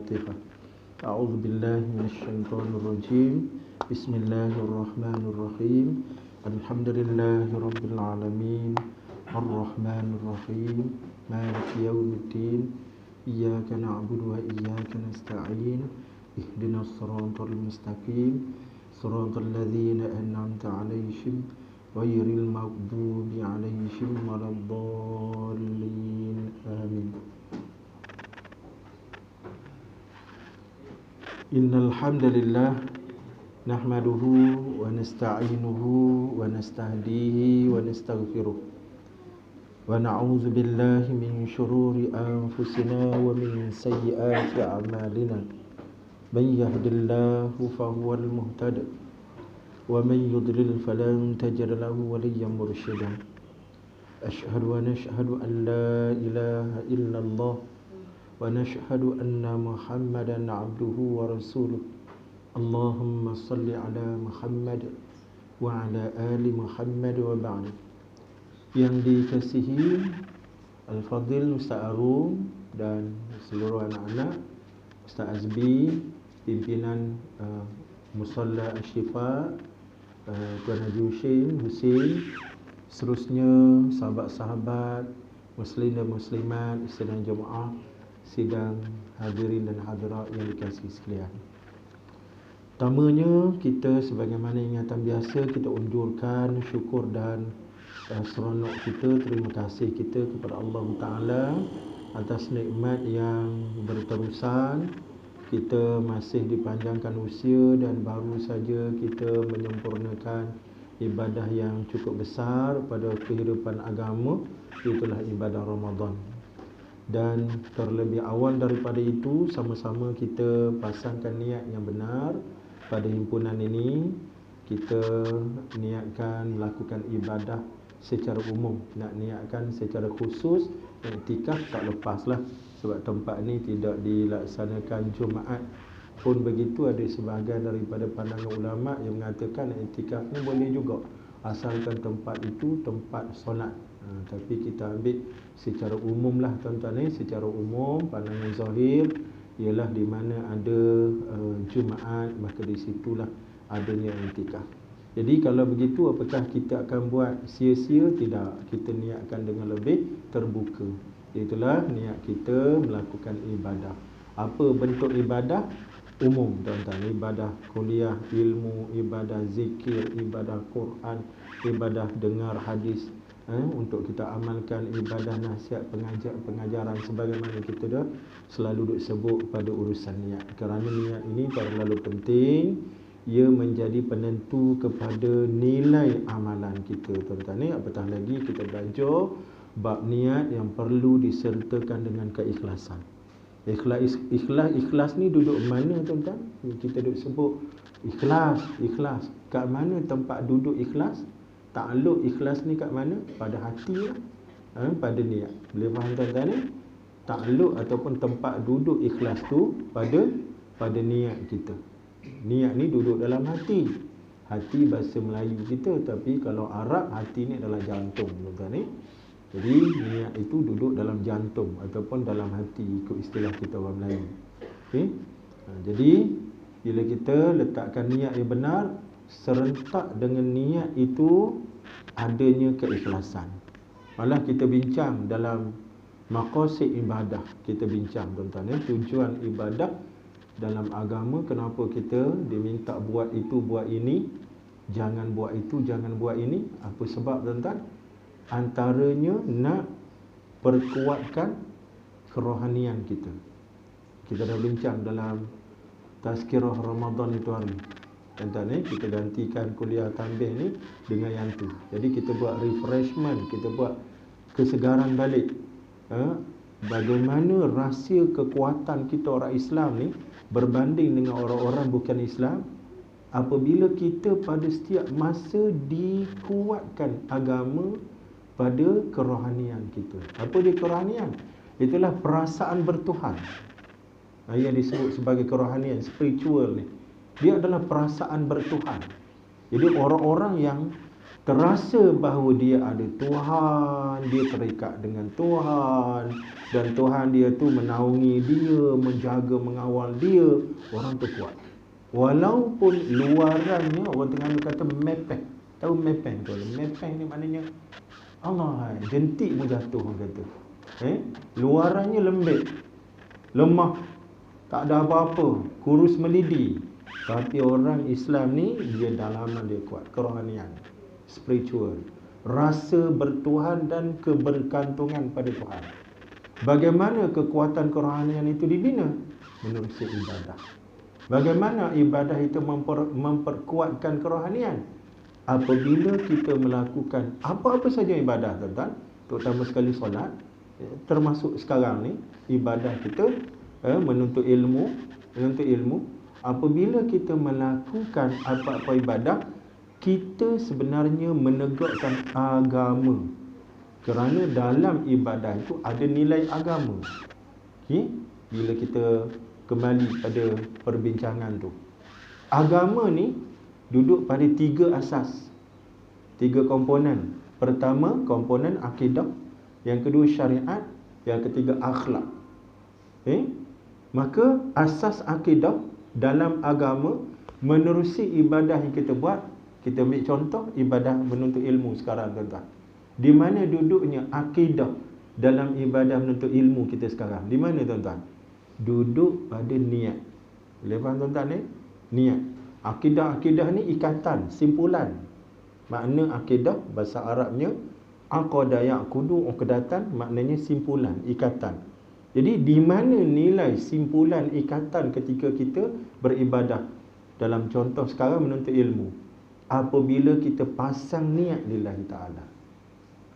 Al-Fatihah. A'udzu billahi minasyaitonir rajim. Bismillahirrahmanirrahim. Alhamdulillahi rabbil alamin. Arrahmanir rahim. Maliki yaumiddin. Iyyaka na'budu wa iyyaka nasta'in. Ihdinas siratal mustaqim. Siratal ladzina an'amta 'alaihim ghairil maghdubi 'alaihim waladdallin. Amin. Innal hamdalillah nahmaduhu wa nasta'inuhu wa nastahdihi wa nastaghfiruh wa na'udzu billahi min shururi anfusina wa min sayyiati a'malina. Man yahdihillahu fahuwal muhtadi wa man yudlil falan tajida lahu waliyyan mursyida. Asyhadu an la ilaha illallah wa nashhadu anna Muhammadan abduhu wa rasuluh. Allahumma salli ala Muhammad wa ala ali Muhammad wa ba'd. Yang dikasihi Al-Fadhil Ustaz Arum dan seluruh anak-anak, Ustaz Azbi, pimpinan Musalla Asy-Syifa, Tuan Haji Husin, seterusnya sahabat-sahabat muslim dan muslimat, sidang jemaah, sidang hadirin dan hadirat yang dikasihi sekalian. Pertamanya, kita sebagaimana ingatan biasa, kita unjurkan syukur dan seronok kita, terima kasih kita kepada Allah Ta'ala atas nikmat yang berterusan. Kita masih dipanjangkan usia dan baru saja kita menyempurnakan ibadah yang cukup besar pada kehidupan agama, itulah ibadah Ramadan. Dan terlebih awal daripada itu, sama-sama kita pasangkan niat yang benar pada himpunan ini. Kita niatkan melakukan ibadah secara umum, nak niatkan secara khusus iktikaf tak lepaslah, sebab tempat ni tidak dilaksanakan Jumaat. Pun begitu, ada sebahagian daripada pandangan ulama yang mengatakan iktikaf ni boleh juga asalkan tempat itu tempat solat. Tapi kita ambil secara umum lah tuan-tuan ni, secara umum pandangan zahir ialah di mana ada Jumaat, maka di situlah adanya iktikaf. Jadi kalau begitu, apakah kita akan buat sia-sia? Tidak, kita niatkan dengan lebih terbuka. Itulah niat kita melakukan ibadah. Apa bentuk ibadah? Umum tuan-tuan, ibadah kuliah ilmu, ibadah zikir, ibadah Quran, ibadah dengar hadis, untuk kita amalkan ibadah nasihat pengajaran sebagaimana kita dah selalu duk sebut pada urusan niat. Kerana niat ini terlalu penting, ia menjadi penentu kepada nilai amalan kita tuan-tuan ni. Apatah lagi kita belajar bab niat yang perlu disertakan dengan keikhlasan. Ikhlas ni duduk mana tuan-tuan? Kita duk sebut ikhlas. Kat mana tempat duduk ikhlas? Takluk ikhlas ni kat mana? Pada hati lah, pada niat. Boleh faham tuan-tuan ni? Takluk ataupun tempat duduk ikhlas tu pada niat kita. Niat ni duduk dalam hati. Hati bahasa Melayu kita, tapi kalau Arab, hati ni adalah jantung tuan-tuan ni. Jadi niat itu duduk dalam jantung ataupun dalam hati, ikut istilah kita orang Melayu. Okay? Jadi bila kita letakkan niat yang benar, serentak dengan niat itu adanya keikhlasan. Malah kita bincang dalam maqasid ibadah, kita bincang tuan-tuan, tujuan ibadah dalam agama, kenapa kita diminta buat itu, buat ini, jangan buat itu, jangan buat ini. Apa sebab tuan-tuan? Antaranya nak perkuatkan kerohanian kita. Kita dah bincang dalam tazkirah Ramadan itu hari. Tuan-tuan ni, kita gantikan kuliah tambih ni dengan yang tu. Jadi kita buat refreshment, kita buat kesegaran balik. Bagaimana rahsia kekuatan kita orang Islam ni berbanding dengan orang-orang bukan Islam, apabila kita pada setiap masa dikuatkan agama pada kerohanian kita. Apa dia kerohanian? Itulah perasaan bertuhan. Yang disebut sebagai kerohanian, spiritual ni. Dia adalah perasaan bertuhan. Jadi orang-orang yang terasa bahawa dia ada Tuhan, dia terikat dengan Tuhan, dan Tuhan dia tu menaungi dia, menjaga, mengawal dia, orang tu kuat. Walaupun luarannya orang Terengganu kata mepeng. Tahu mepeng tu? Mepeng ni maknanya Allah, jentik pun jatuh orang kata. Luarannya lembut, lemah, tak ada apa-apa, kurus melidi. Tapi orang Islam ni dia dalaman dia kuat, kerohanian, spiritual, rasa bertuhan dan kebergantungan pada Tuhan. Bagaimana kekuatan kerohanian itu dibina? Menerusi ibadah. Bagaimana ibadah itu memperkuatkan kerohanian? Apabila kita melakukan apa-apa saja ibadah, tuan-tuan, terutama sekali solat, termasuk sekarang ni ibadah kita menuntut ilmu. Apabila kita melakukan apa-apa ibadah, kita sebenarnya menegakkan agama. Kerana dalam ibadah itu ada nilai agama. Bila kita kembali pada perbincangan tu, agama ni duduk pada 3 asas, 3 komponen. Pertama, komponen akidah. Yang kedua, syariat. Yang ketiga, akhlak. Maka asas akidah dalam agama menerusi ibadah yang kita buat. Kita ambil contoh ibadah menuntut ilmu sekarang, tuan-tuan. Di mana duduknya akidah dalam ibadah menuntut ilmu kita sekarang? Di mana, tuan-tuan? Duduk pada niat. Boleh faham, tuan-tuan ni? Niat. Akidah ni ikatan, simpulan. Makna akidah bahasa Arabnya aqada yaqudu, uqdatan, maknanya simpulan, ikatan. Jadi di mana nilai simpulan ikatan ketika kita beribadah? Dalam contoh sekarang menuntut ilmu, apabila kita pasang niat lillahi ta'ala.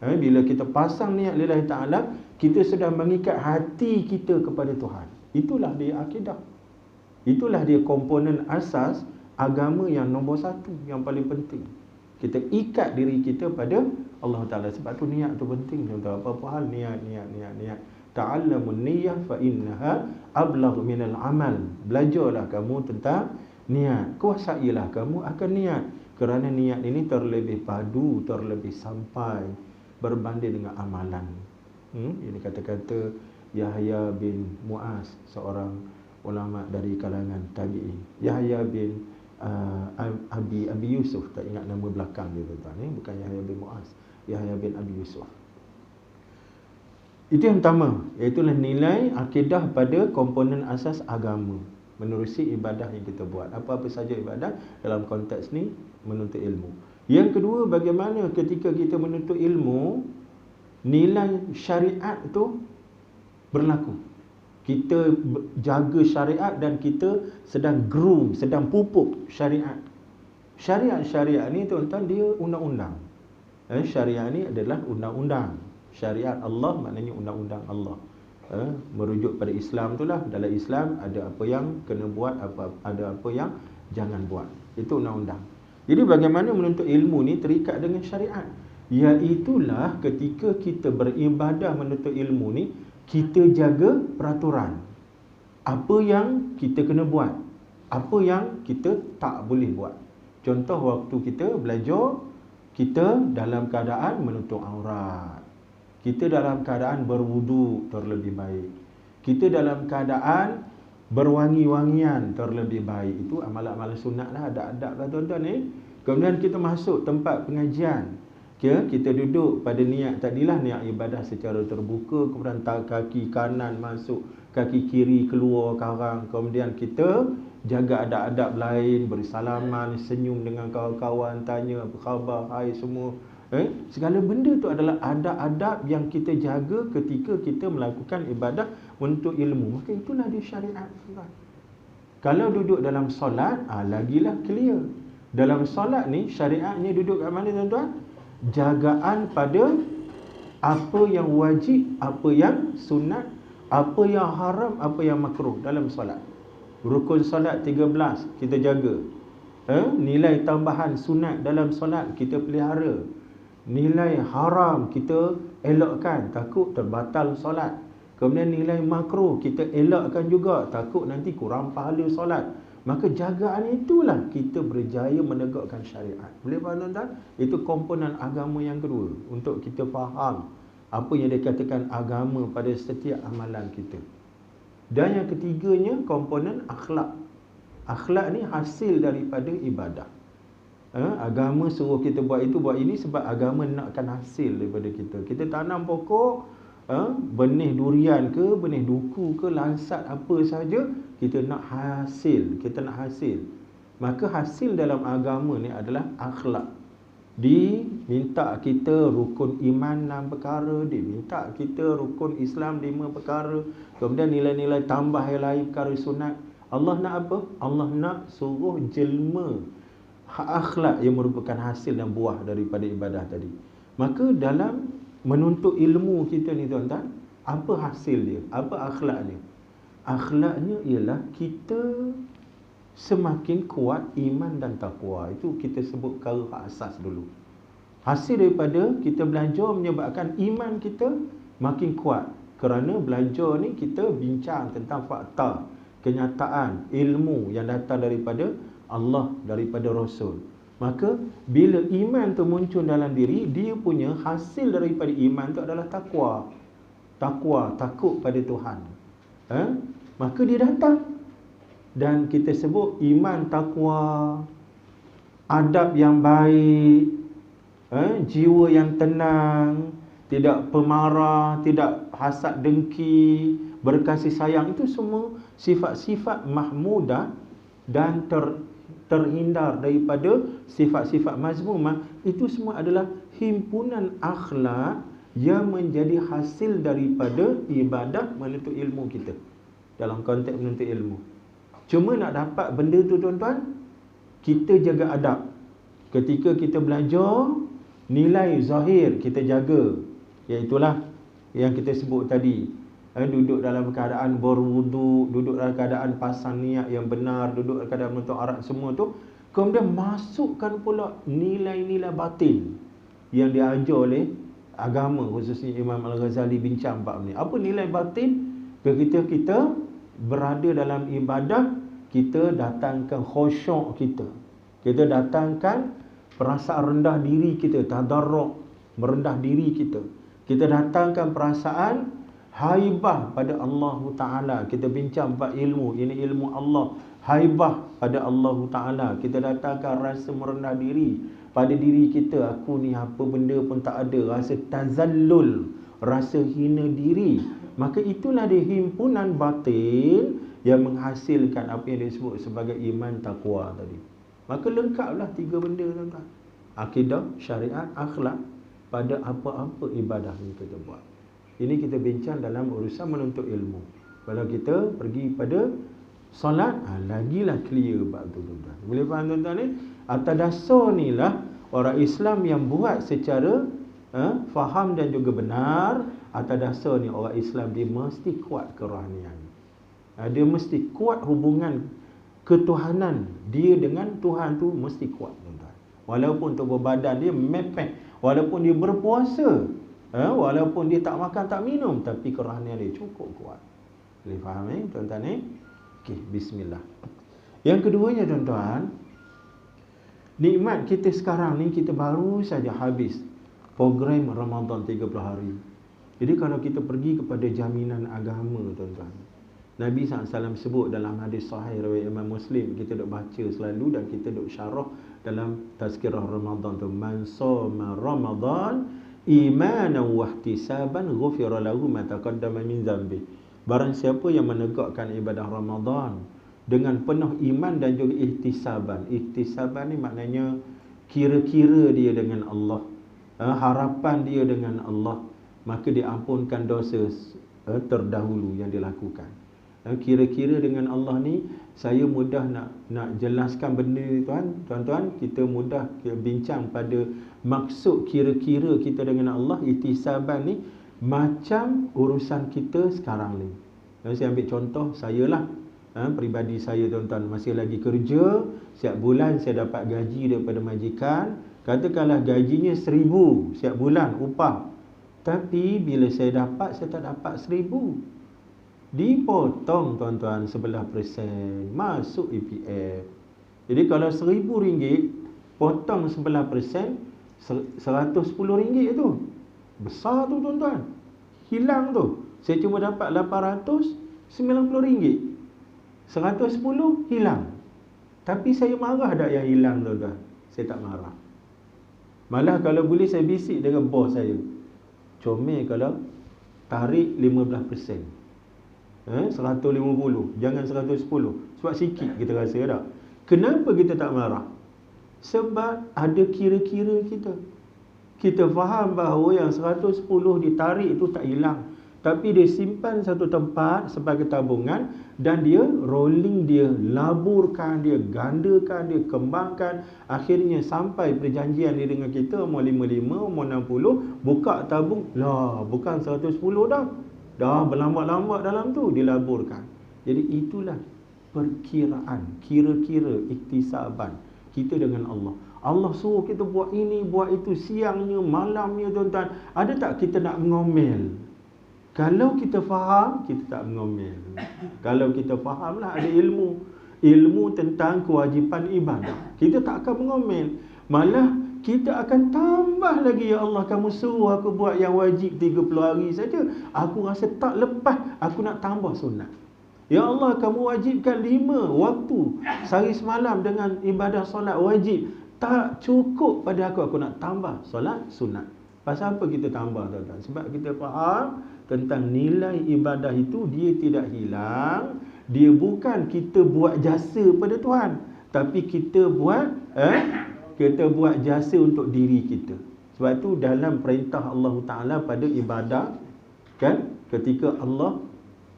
Bila kita pasang niat lillahi ta'ala, kita sudah mengikat hati kita kepada Tuhan. Itulah dia akidah. Itulah dia komponen asas agama yang nombor 1, yang paling penting. Kita ikat diri kita pada Allah Ta'ala. Sebab tu niat tu penting. Contoh apa-apa hal, niat. Ta'allamun niyah fa innaha ablagh minal amal. Belajarlah kamu tentang niat. Kuasailah kamu akan niat. Kerana niat ini terlebih padu, terlebih sampai berbanding dengan amalan. Ini kata-kata Yahya bin Mu'az, seorang ulama dari kalangan tabi'in. Yahya bin Abi Yusuf, tak ingat nama belakang dia, tuan-tuan. Bukan Yahya bin Mu'az, Yahya bin Abi Yusuf. Itu yang pertama, iaitu nilai akidah pada komponen asas agama, menerusi ibadah yang kita buat. Apa-apa saja ibadah dalam konteks ni menuntut ilmu. Yang kedua, bagaimana ketika kita menuntut ilmu, nilai syariat tu berlaku. Kita jaga syariat dan kita sedang groom, sedang pupuk syariat. Syariat ni, tuan-tuan, dia undang-undang. Syariat ni adalah undang-undang. Syariat Allah maknanya undang-undang Allah. Merujuk pada Islam itulah. Dalam Islam ada apa yang kena buat, ada apa yang jangan buat. Itu undang-undang. Jadi bagaimana menuntut ilmu ni terikat dengan syariat? Iaitulah ketika kita beribadah menuntut ilmu ni, kita jaga peraturan. Apa yang kita kena buat, apa yang kita tak boleh buat. Contoh waktu kita belajar, kita dalam keadaan menutup aurat, kita dalam keadaan berwudu terlebih baik, kita dalam keadaan berwangi-wangian terlebih baik. Itu amalan-amalan sunat lah, adab-adab lah, tuan-tuan ni. Kemudian kita masuk tempat pengajian, kita duduk pada niat tadilah, niat ibadah secara terbuka. Kemudian kaki kanan masuk, kaki kiri keluar karang. Kemudian kita jaga adab-adab lain, bersalaman, senyum dengan kawan-kawan, tanya apa khabar, hai semua. Segala benda tu adalah adab-adab yang kita jaga ketika kita melakukan ibadah untuk ilmu. Maka itulah dia syariat. Kalau duduk dalam solat, lagilah clear. Dalam solat ni syariatnya duduk kat mana, tuan-tuan? Jagaan pada apa yang wajib, apa yang sunat, apa yang haram, apa yang makruh dalam solat. Rukun solat 13 kita jaga. Nilai tambahan sunat dalam solat kita pelihara. Nilai haram kita elakkan, takut terbatal solat. Kemudian nilai makro kita elakkan juga, takut nanti kurang pahala solat. Maka jagaan itulah kita berjaya menegakkan syariat. Boleh faham tuan-tuan? Itu komponen agama yang kedua, untuk kita faham apa yang dikatakan agama pada setiap amalan kita. Dan yang ketiganya, komponen akhlak. Akhlak ni hasil daripada ibadah. Agama suruh kita buat itu, buat ini sebab agama nakkan hasil daripada kita. Kita tanam pokok, benih durian ke, benih duku ke, lansat apa saja, kita nak hasil. Kita nak hasil. Maka hasil dalam agama ni adalah akhlak. Diminta kita rukun iman 6 perkara, diminta kita rukun Islam 5 perkara, kemudian nilai-nilai tambah yang lain perkara sunat. Allah nak apa? Allah nak suruh jelma akhlak yang merupakan hasil dan buah daripada ibadah tadi. Maka dalam menuntut ilmu kita ni tuan-tuan, apa hasil dia? Apa akhlak dia? Akhlaknya ialah kita semakin kuat iman dan takwa. Itu kita sebut perkara asas dulu. Hasil daripada kita belajar menyebabkan iman kita makin kuat. Kerana belajar ni kita bincang tentang fakta, kenyataan, ilmu yang datang daripada Allah, daripada Rasul. Maka bila iman tu muncul dalam diri, dia punya hasil daripada iman tu adalah takwa. Takwa, takut pada Tuhan. Maka dia datang. Dan kita sebut iman, takwa, adab yang baik, jiwa yang tenang, tidak pemarah, tidak hasad dengki, berkasih sayang. Itu semua sifat-sifat mahmudah dan terhindar daripada sifat-sifat mazmumah. Itu semua adalah himpunan akhlak yang menjadi hasil daripada ibadah menuntut ilmu kita. Dalam konteks menuntut ilmu, cuma nak dapat benda tu tuan-tuan, kita jaga adab. Ketika kita belajar, nilai zahir kita jaga, iaitulah yang kita sebut tadi, duduk dalam keadaan berwuduk, duduk dalam keadaan pasang niat yang benar, duduk dalam keadaan menutup aurat, semua tu. Kemudian masukkan pula nilai-nilai batin yang diajar oleh agama, khususnya Imam Al-Ghazali bincang bab ni. Apa nilai batin? Ketika kita berada dalam ibadah, kita datangkan khusyuk kita, kita datangkan perasaan rendah diri kita, tadarruk, merendah diri kita, kita datangkan perasaan haibah pada Allah Ta'ala. Kita bincang bab ilmu, ini ilmu Allah, haibah pada Allah Ta'ala. Kita datangkan rasa merendah diri pada diri kita, aku ni apa benda pun tak ada, rasa tazallul, rasa hina diri. Maka itulah dia himpunan batin yang menghasilkan apa yang disebut sebagai iman, takwa tadi. Maka lengkaplah 3 benda tuan-tuan. Akidah, syariat, akhlak pada apa-apa ibadah yang kita buat. Ini kita bincang dalam urusan menuntut ilmu. Kalau kita pergi pada solat, lagilah clear bab tu tuan-tuan. Boleh faham tuan-tuan ni? Atas dasar ni lah orang Islam yang buat secara faham dan juga benar. Atas dasar ni orang Islam dia mesti kuat kerohanian. Dia mesti kuat hubungan ketuhanan dia dengan Tuhan tu, mesti kuat tuan-tuan. Walaupun tubuh badan dia mepek, walaupun dia berpuasa, walaupun dia tak makan tak minum, tapi kerohanian dia cukup kuat. Boleh faham tuan-tuan Okey, bismillah. Yang keduanya tuan-tuan, nikmat kita sekarang ni, kita baru saja habis program Ramadan 30 hari. Jadi kalau kita pergi kepada jaminan agama tuan-tuan, Nabi SAW sebut dalam hadis sahih riwayat Imam Muslim, kita duk baca selalu dan kita duk syarah dalam tazkirah Ramadan tu, man shoma Ramadan imanan wa ihtisaban ghufira lahu ma taqaddama min dhanbi. Barang siapa yang menegakkan ibadah Ramadan dengan penuh iman dan juga ihtisaban. Ihtisaban ni maknanya kira-kira dia dengan Allah, harapan dia dengan Allah, maka diampunkan dosa terdahulu yang dilakukan. Kira-kira dengan Allah ni, saya mudah nak jelaskan benda ni tuan-tuan. Kita mudah bincang pada maksud kira-kira kita dengan Allah. Ihtisaban ni macam urusan kita sekarang ni. Saya ambil contoh saya lah, peribadi saya tuan-tuan, masih lagi kerja, setiap bulan saya dapat gaji daripada majikan. Katakanlah gajinya 1,000 setiap bulan upah. Tapi bila saya dapat, saya tak dapat 1,000. Dipotong tuan-tuan 11%, masuk EPF. Jadi kalau RM1,000, potong 11%, RM110 tu. Besar tu tuan-tuan. Hilang tu. Saya cuma dapat RM890. 110 hilang. Tapi saya marah tak yang hilang tuan-tuan? Saya tak marah. Malah kalau boleh saya bisik dengan bos saya, comel kalau tarik 15%. 150, jangan 110. Sebab sikit kita rasa tak? Kenapa kita tak marah? Sebab ada kira-kira kita. Kita faham bahawa yang 110 ditarik itu tak hilang, tapi dia simpan satu tempat sebagai tabungan, dan dia rolling, dia laburkan, dia gandakan, dia kembangkan. Akhirnya sampai perjanjian dia dengan kita, umur 55, umur 60, buka tabung, lah bukan 110 dah. Dah berlambat-lambat dalam tu, dilaburkan. Jadi itulah perkiraan, kira-kira iktisaban kita dengan Allah. Allah suruh kita buat ini, buat itu, siangnya, malamnya tuan-tuan. Ada tak kita nak mengomel? Kalau kita faham, kita tak mengomel. Kalau kita fahamlah, ada ilmu tentang kewajipan ibadah, kita tak akan mengomel. Malah kita akan tambah lagi, ya Allah, kamu suruh aku buat yang wajib 30 hari saja, aku rasa tak lepas, aku nak tambah sunat. Ya Allah, kamu wajibkan 5 waktu sehari semalam dengan ibadah solat wajib, tak cukup pada aku nak tambah solat sunat. Pasal apa kita tambah tuan-tuan? Sebab kita faham tentang nilai ibadah itu, dia tidak hilang. Dia bukan kita buat jasa pada Tuhan, tapi kita buat jasa untuk diri kita. Sebab tu dalam perintah Allah Ta'ala pada ibadah, kan, ketika Allah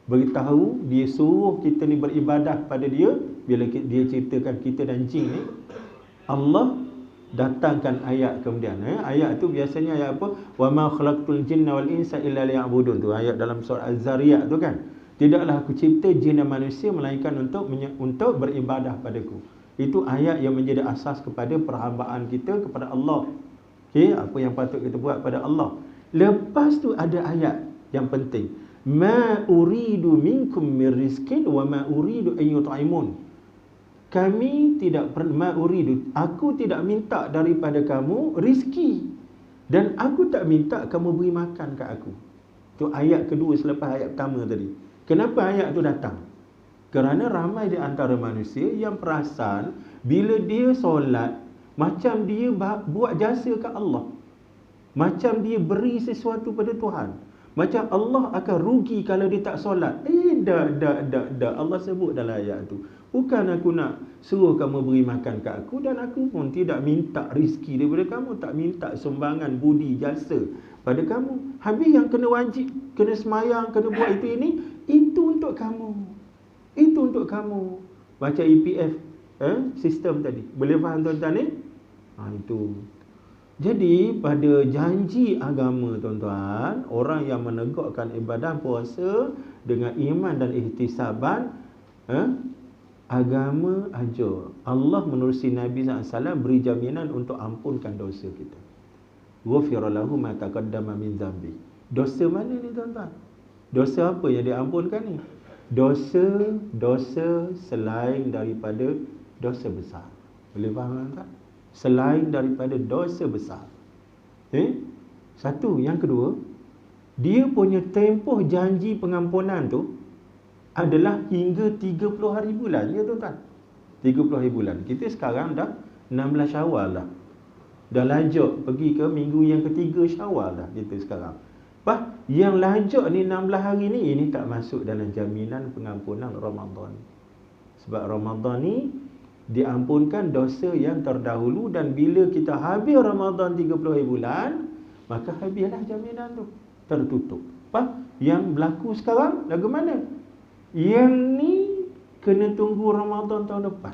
beritahu, dia suruh kita ni beribadah pada dia. Bila dia ceritakan kita dan jin ni, Allah datangkan ayat kemudian. Ayat tu biasanya ayat apa? Wa ma khalaqtul jinna wal insa illa liya'budun. Tu ayat dalam surah Az-Zariyat tu kan. Tidaklah aku cipta jin dan manusia melainkan untuk beribadah padaku. Itu ayat yang menjadi asas kepada perhambaan kita kepada Allah. Okey, apa yang patut kita buat pada Allah. Lepas tu ada ayat yang penting. Ma uridu minkum min rizqin wa ma uridu an yut'imun. Kami tidak pernah uridu, aku tidak minta daripada kamu rizki, dan aku tak minta kamu beri makan kat aku. Itu ayat kedua selepas ayat pertama tadi. Kenapa ayat tu datang? Kerana ramai di antara manusia yang perasan bila dia solat, macam dia buat jasa kat Allah, macam dia beri sesuatu pada Tuhan, macam Allah akan rugi kalau dia tak solat. Allah sebut dalam ayat tu, bukan aku nak suruh kamu beri makan kat aku, dan aku pun tidak minta rizki daripada kamu, tak minta sumbangan budi jasa pada kamu. Habis yang kena wajib, kena semayang, kena buat itu ini, itu untuk kamu. Itu untuk kamu. Baca EPF sistem tadi. Boleh faham tuan-tuan ni? Itu. Jadi pada janji agama tuan-tuan, orang yang menegakkan ibadah puasa dengan iman dan ihtisaban, agama ajar. Allah menerusi Nabi SAW beri jaminan untuk ampunkan dosa kita. Ghufira lahu ma taqaddama min dhanbi. Dosa mana ni tuan-tuan? Dosa apa yang diampunkan ni? Dosa selain daripada dosa besar. Boleh faham tak? Selain daripada dosa besar. Satu. Yang kedua, dia punya tempoh janji pengampunan tu adalah hingga 30 hari bulan. Ya tuan-tuan, 30 hari bulan. Kita sekarang dah 16 Syawal dah. Dah lajak pergi ke minggu yang ketiga Syawal dah kita sekarang. Yang lajak ni 16 hari ni, ini tak masuk dalam jaminan pengampunan Ramadan. Sebab Ramadan ni diampunkan dosa yang terdahulu, dan bila kita habis Ramadan 30 hari bulan, maka habislah jaminan tu, tertutup. Yang berlaku sekarang lagu mana? Yang ni kena tunggu Ramadan tahun depan.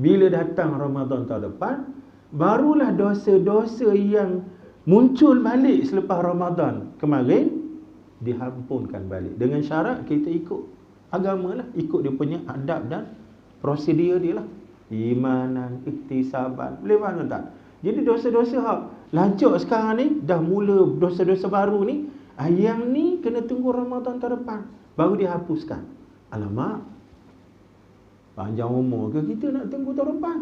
Bila datang Ramadan tahun depan, barulah dosa-dosa yang muncul balik selepas Ramadan kemarin diampunkan balik. Dengan syarat kita ikut agama lah, ikut dia punya adab dan prosedur dia lah. Imanan, iktisaban. Boleh faham tak? Jadi dosa-dosa Lacak sekarang ni dah mula dosa-dosa baru ni, yang ni kena tunggu Ramadan tahun depan baru dihapuskan. Alamak, panjang umur ke kita nak tunggu tahun depan?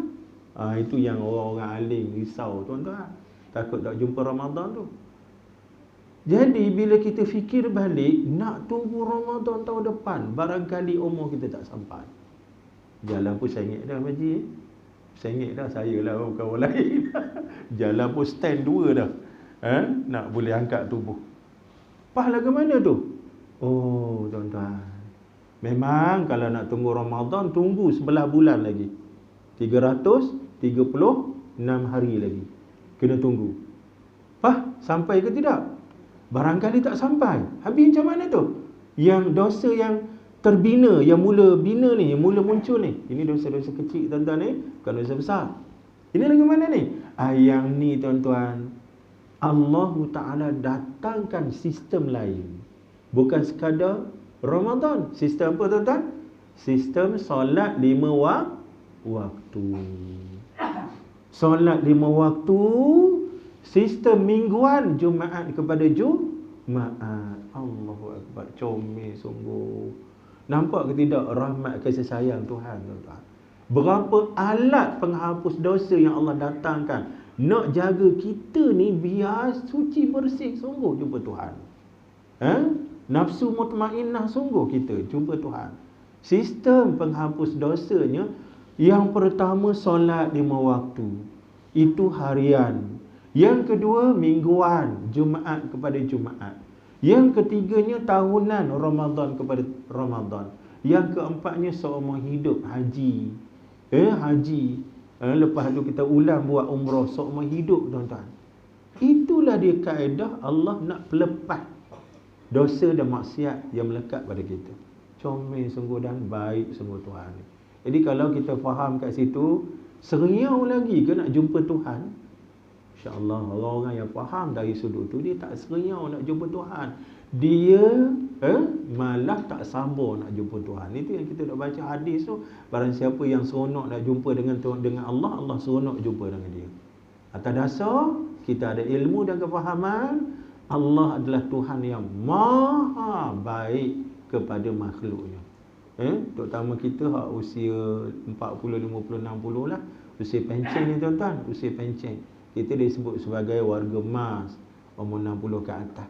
Itu yang orang-orang alim risau tuan-tuan, takut tak jumpa Ramadan tu. Jadi bila kita fikir balik, nak tunggu Ramadan tahun depan, barangkali umur kita tak sampai. Jalan pun sengit dah Haji. Sengit dah, saya lah, bukan orang lain. Jalan pun stand 2 dah. Nak boleh angkat tubuh. Pahala ke mana tu? Oh tuan-tuan, memang kalau nak tunggu Ramadan, tunggu 11 bulan lagi, 336 hari lagi kena tunggu. Sampai ke tidak? Barangkali tak sampai. Habis macam mana tu? Yang dosa yang terbina, yang mula bina ni, yang mula muncul ni, ini dosa-dosa kecil tuan-tuan ni, bukan dosa besar. Ini lagi mana ni? Yang ni tuan-tuan, Allah Ta'ala datangkan sistem lain, bukan sekadar Ramadan. Sistem apa tuan-tuan? Sistem solat 5 waktu. Solat 5 waktu, sistem mingguan, Jumaat kepada Jumaat. Allahu Akbar, comel sungguh. Nampak ke tidak rahmat kasih sayang Tuhan tuan-tuan? Berapa alat penghapus dosa yang Allah datangkan, nak jaga kita ni biar suci bersih sungguh jumpa Tuhan. Nafsu mutmainnah sungguh kita jumpa Tuhan. Sistem penghapus dosanya, yang pertama solat 5 waktu, itu harian. Yang kedua mingguan, Jumaat kepada Jumaat. Yang ketiganya tahunan, Ramadan kepada Ramadan. Yang keempatnya seumur hidup, haji. Haji. Lepas tu kita ulang buat umrah seumur hidup tuan-tuan. Itulah dia kaedah Allah nak pelepas dosa dan maksiat yang melekat pada kita. Comel sungguh dan baik sungguh Tuhan. Jadi kalau kita faham kat situ, seriau lagi ke nak jumpa Tuhan? InsyaAllah orang-orang yang faham dari sudut tu, dia tak seriau nak jumpa Tuhan. Dia malah tak sabar nak jumpa Tuhan. Itu yang kita nak baca hadis tu. Barang siapa yang seronok nak jumpa dengan Allah, Allah seronok jumpa dengan dia. Atas dasar kita ada ilmu dan kefahaman, Allah adalah Tuhan yang maha baik kepada makhluknya. Terutama kita usia 40, 50, 60 lah, usia pencen ni tuan-tuan, usia pencen. Kita disebut sebagai warga emas, umur 60 ke atas.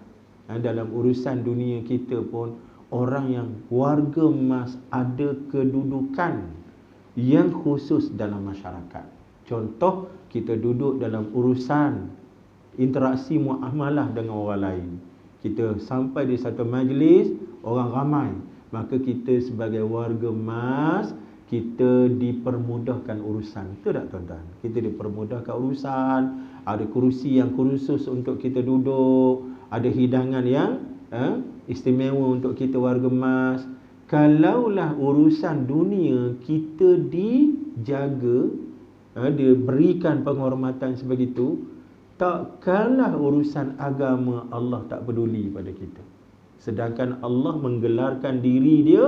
Dalam urusan dunia kita pun, orang yang warga emas ada kedudukan yang khusus dalam masyarakat. Contoh, kita duduk dalam urusan interaksi muamalah dengan orang lain. Kita sampai di satu majlis, orang ramai, maka kita sebagai warga emas, kita dipermudahkan urusan. Betul tak tuan-tuan? Kita dipermudahkan urusan, ada kerusi yang khusus untuk kita duduk, ada hidangan yang istimewa untuk kita warga emas. Kalaulah urusan dunia kita dijaga, diberikan penghormatan sebegitu, takkanlah urusan agama Allah tak peduli pada kita. Sedangkan Allah menggelarkan diri dia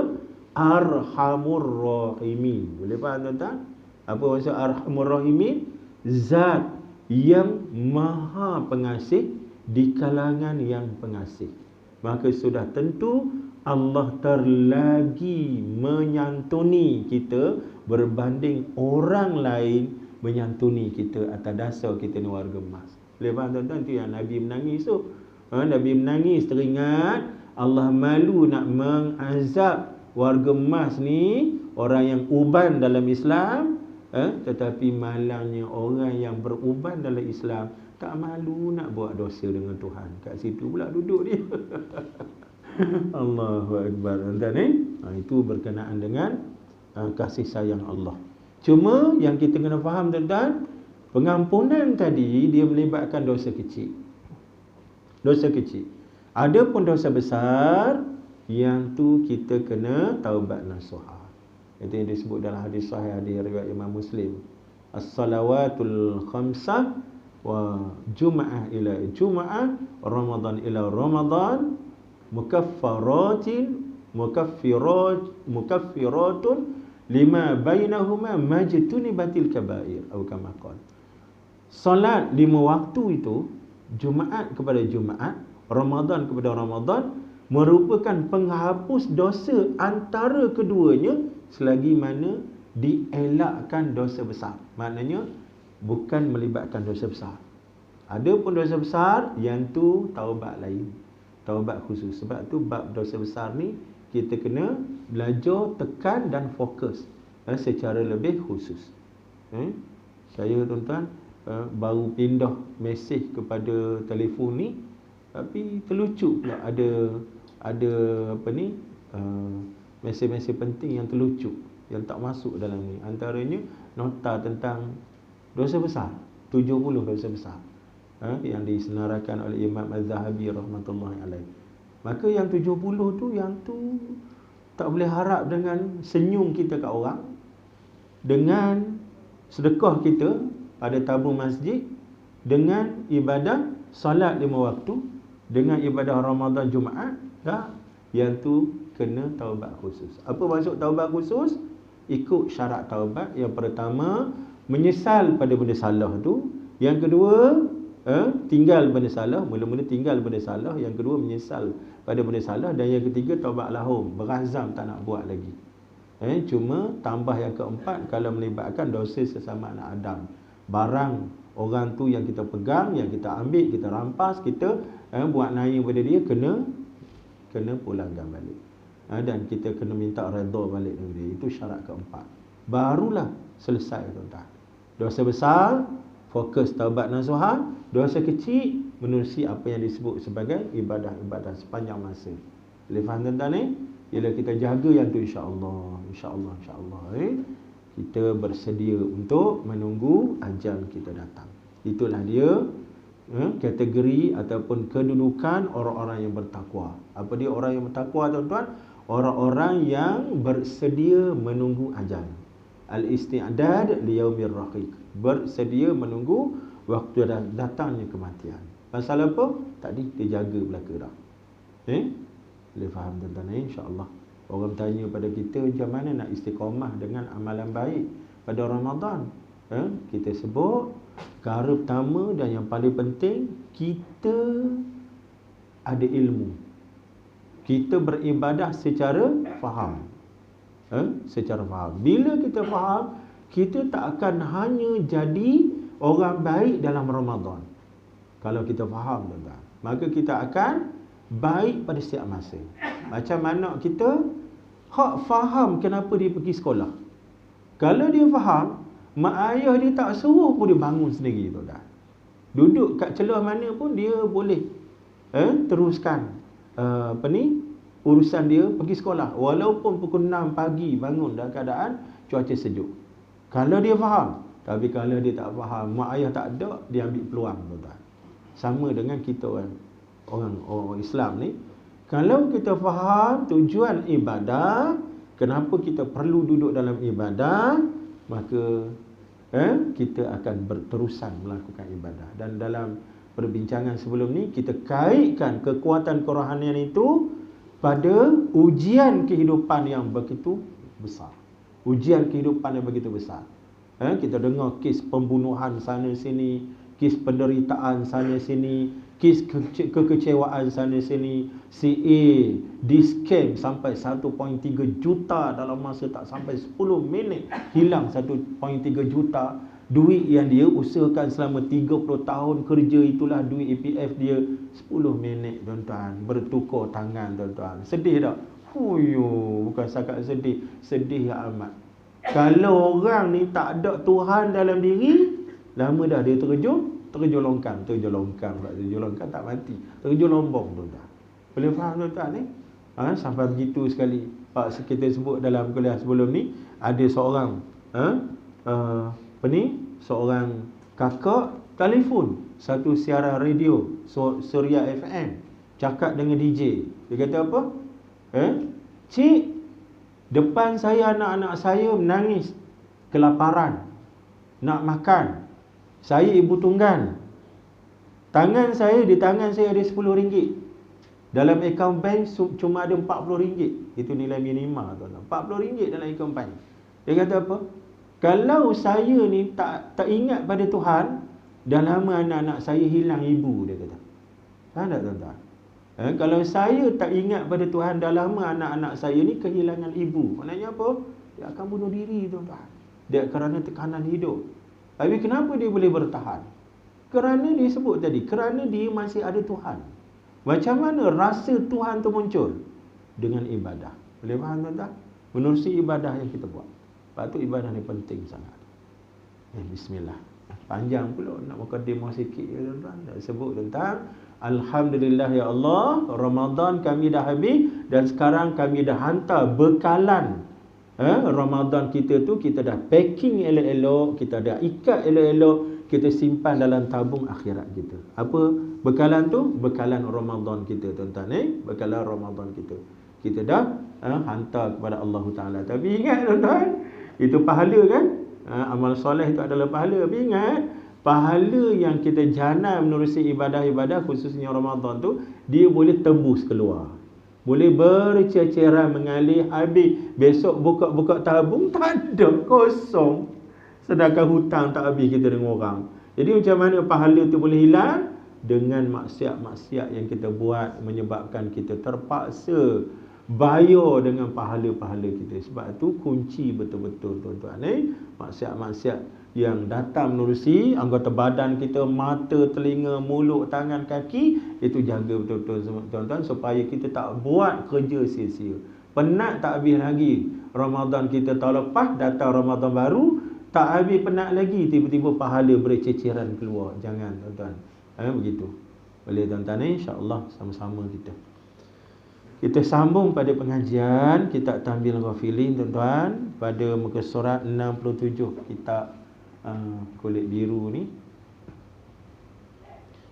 Arhamur Rahimin. Boleh faham tuan-tuan? Apa maksud Arhamur Rahimin? Zat yang maha pengasih di kalangan yang pengasih. Maka sudah tentu Allah terlagi menyantuni kita berbanding orang lain menyantuni kita atas dasar kita ni warga emas. Boleh faham tuan-tuan? Itu yang Nabi menangis tu. Nabi menangis teringat Allah malu nak mengazab warga emas ni, orang yang uban dalam Islam, tetapi malangnya orang yang beruban dalam Islam tak malu nak buat dosa dengan Tuhan. Kat situ pula duduk dia. Allahu Akbar. Itu berkenaan dengan kasih sayang Allah. Cuma yang kita kena faham tuan-tuan, pengampunan tadi dia melibatkan dosa kecil. Dosa kecil. Adapun dosa besar, yang tu kita kena taubat nasuha. Itu yang disebut dalam hadis sahih, hadis riwayat Imam Muslim. As-salawatul khamsah wa jum'ah ila jum'ah, Ramadan ila Ramadan, mukaffiratun lima bainahuma majtunibatil kabair, atau kama qala. solat 5 waktu itu, Jumaat kepada Jumaat, Ramadan kepada Ramadan, merupakan penghapus dosa antara keduanya selagi mana dielakkan dosa besar. Maknanya bukan melibatkan dosa besar. Ada pun dosa besar, yang tu taubat lain, taubat khusus. Sebab tu bab dosa besar ni kita kena belajar, tekan dan fokus secara lebih khusus. Saya tuan-tuan baru pindah mesej kepada telefon ni, tapi terlucu pula ada apa ni, mesej-mesej penting yang terlucu yang tak masuk dalam ni. Antaranya nota tentang dosa besar, 70 dosa besar yang disenaraikan oleh Imam Az-Zahabi rahmatullahi alaih. Maka yang 70 tu, yang tu tak boleh harap dengan senyum kita kat orang, dengan sedekah kita pada tabung masjid, dengan ibadah solat 5 waktu, dengan ibadah Ramadan Jumaat, yang tu kena taubat khusus. Apa maksud taubat khusus? Ikut syarat taubat. Yang pertama, menyesal pada benda salah tu. Yang kedua, tinggal benda salah, mula-mula tinggal benda salah. Yang kedua, menyesal pada benda salah. Dan yang ketiga, taubat lahum, berazam tak nak buat lagi. Cuma tambah yang keempat, kalau melibatkan dosa sesama anak Adam, barang orang tu yang kita pegang, yang kita ambil, kita rampas, kita buat naik pada dia, kena pulangkan balik. Dan kita kena minta redha balik dengan dia. Itu syarat keempat. Barulah selesai, tuan-tuan. Dosa besar, fokus taubat nasuha. Dosa kecil, menerusi apa yang disebut sebagai ibadah-ibadah sepanjang masa. Boleh faham tuan-tuan ni? Bila kita jaga yang tu, insya-Allah, kita bersedia untuk menunggu ajal kita datang. Itulah dia kategori ataupun kedudukan orang-orang yang bertakwa. Apa dia orang yang bertakwa, tuan-tuan? Orang-orang yang bersedia menunggu ajal. Al-isti'dad liyaumir raqiq. Bersedia menunggu waktu datangnya kematian. Pasal apa? Tadi dia jaga belaka dah. Boleh faham tuan-tuan, insya-Allah. Orang tanya pada kita macam mana nak istiqamah dengan amalan baik pada Ramadan. Kita sebut perkara pertama dan yang paling penting, kita ada ilmu. Kita beribadah secara faham. Secara faham. Bila kita faham, kita tak akan hanya jadi orang baik dalam Ramadan. Kalau kita faham, tuan-tuan, maka kita akan baik pada setiap masa. Macam anak kita, hak faham kenapa dia pergi sekolah. Kalau dia faham, mak ayah dia tak suruh pun dia bangun sendiri, tuan-tuan. Duduk kat celah mana pun dia boleh teruskan urusan dia pergi sekolah, walaupun pukul 6 pagi bangun dalam keadaan cuaca sejuk. Kalau dia faham. Tapi kalau dia tak faham, mak ayah tak ada, dia ambil peluang, tuan-tuan. Sama dengan kita orang Islam ni. Kalau kita faham tujuan ibadah, kenapa kita perlu duduk dalam ibadah, maka kita akan berterusan melakukan ibadah. Dan dalam perbincangan sebelum ni, kita kaitkan kekuatan kerohanian itu pada ujian kehidupan yang begitu besar. Ujian kehidupan yang begitu besar. Kita dengar kes pembunuhan sana sini, kes penderitaan sana sini, kes kekecewaan sana sini. Si A di-scam sampai 1.3 juta dalam masa tak sampai 10 minit. Hilang 1.3 juta. Duit yang dia usahakan selama 30 tahun kerja, itulah duit EPF dia. 10 minit, tuan-tuan, bertukar tangan, tuan-tuan. Sedih tak? Huyo, bukan sakat sedih, sedih ya amat. Kalau orang ni tak ada Tuhan dalam diri, lama dah dia terjun longkang tak mati, terjun lombong, tuan-tuan. Boleh faham, tuan-tuan ni? Sampai begitu sekali. Pak kita sebut dalam kuliah sebelum ni, ada seorang seorang kakak telefon satu siaran radio Suria FM, cakap dengan DJ. Dia kata apa? Cik, depan saya anak-anak saya menangis kelaparan, nak makan. Saya ibu tunggal. Di tangan saya ada RM10. Dalam akaun bank cuma ada RM40. Itu nilai minima, tuan-tuan. RM40 dalam akaun bank. Dia kata apa? Kalau saya ni tak ingat pada Tuhan, dah lama anak-anak saya hilang ibu, dia kata. Faham tak tuan-tuan? Kalau saya tak ingat pada Tuhan, dah lama anak-anak saya ni kehilangan ibu. Maknanya apa? Dia akan bunuh diri, tuan-tuan. Dia kerana tekanan hidup. Tapi kenapa dia boleh bertahan? Kerana dia sebut tadi, kerana dia masih ada Tuhan. Macam mana rasa Tuhan tu muncul? Dengan ibadah. Boleh faham tuan-tuan? Menerusi ibadah yang kita buat. Sebab tu ibadah ni penting sangat. Bismillah. Panjang pula nak mukadimah sikit ya tuan-tuan. Nak sebut tentang alhamdulillah ya Allah, Ramadan kami dah habis dan sekarang kami dah hantar bekalan Ramadan kita tu, kita dah packing elok-elok, kita dah ikat elok-elok, kita simpan dalam tabung akhirat kita. Apa bekalan tu? Bekalan Ramadan kita tuan-tuan. Bekalan Ramadan kita. Kita dah hantar kepada Allah Ta'ala. Tapi ingat tuan-tuan, itu pahala kan? Amal soleh itu adalah pahala. Tapi ingat, pahala yang kita janam menerusi ibadah-ibadah khususnya Ramadan tu, dia boleh tembus keluar. Boleh berceceran mengalir habis. Besok buka-buka tabung, tak ada, kosong. Sedangkan hutang tak habis kita dengan orang. Jadi macam mana pahala tu boleh hilang? Dengan maksiat-maksiat yang kita buat menyebabkan kita terpaksa bayar dengan pahala-pahala kita. Sebab tu kunci betul-betul tuan-tuan. Maksiat-maksiat yang datang menerusi anggota badan kita, mata, telinga, mulut, tangan, kaki, itu jaga betul-betul tuan-tuan supaya kita tak buat kerja sia-sia. Penat tak habis lagi. Ramadan kita tahun lepas, datang Ramadan baru, tak habis penat lagi, tiba-tiba pahala berceceran keluar. Jangan tuan-tuan. Begitu. Boleh tuan-tuan, insya-Allah sama-sama kita sambung pada pengajian kitab Tanbihul Ghafilin tuan-tuan, pada muka surat 67 kitab kulit biru ni.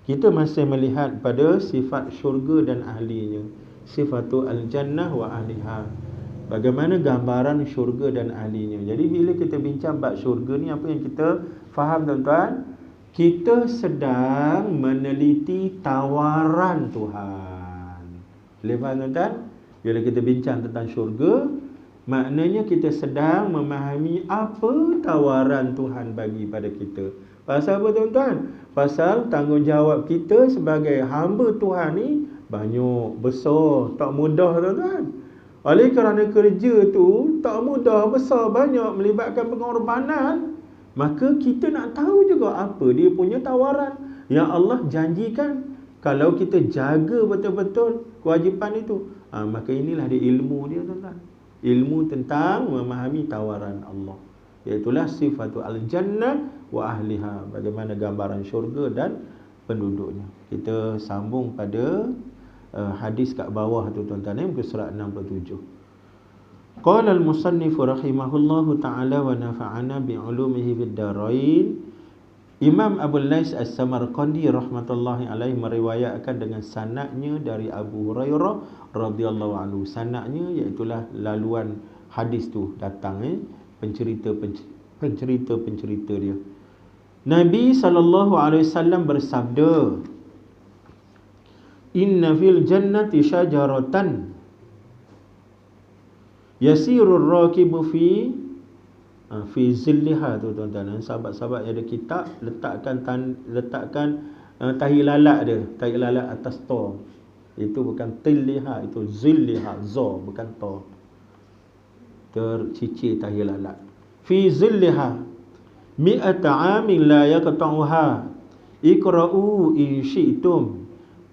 Kita masih melihat pada sifat syurga dan ahlinya, sifatul al-jannah wa ahliha. Bagaimana gambaran syurga dan ahlinya. Jadi bila kita bincang bab syurga ni, apa yang kita faham tuan-tuan? Kita sedang meneliti tawaran Tuhan. Boleh faham tuan-tuan? Bila kita bincang tentang syurga, maknanya kita sedang memahami apa tawaran Tuhan bagi pada kita. Pasal apa tuan-tuan? Pasal tanggungjawab kita sebagai hamba Tuhan ni banyak, besar, tak mudah tuan-tuan. Oleh kerana kerja tu tak mudah, besar, banyak, melibatkan pengorbanan, maka kita nak tahu juga apa dia punya tawaran yang Allah janjikan. Kalau kita jaga betul-betul kewajipan itu, maka inilah dia ilmu dia tuan-tuan. Ilmu tentang memahami tawaran Allah. Iaitulah sifatul al-jannah wa ahliha. Bagaimana gambaran syurga dan penduduknya. Kita sambung pada hadis kat bawah tu tuan-tuan, muka surat 67. Qala al-musannif rahimahullahu ta'ala wa nafa'ana bi'ulumihi fid darain. Imam Abul Lais As-Samarqandi rahmatullahi alaihi meriwayatkan dengan sanadnya dari Abu Hurairah radhiyallahu anhu. Sanadnya iaitulah laluan hadis tu datang, pencerita dia. Nabi sallallahu alaihi wasallam bersabda, "Inna fil jannati syajaratan yasirur rakibu fi zilliha." Tu tuan-tuan, sahabat-sahabat yang ada kitab letakkan tahi lalat dia, tahi lalat atas ta. Itu bukan tilliha, itu zilliha, za bukan ta. Tercicir tahi lalat. Fi zilliha mi'ata amin la yaqta'uha iqra'u in syi'tum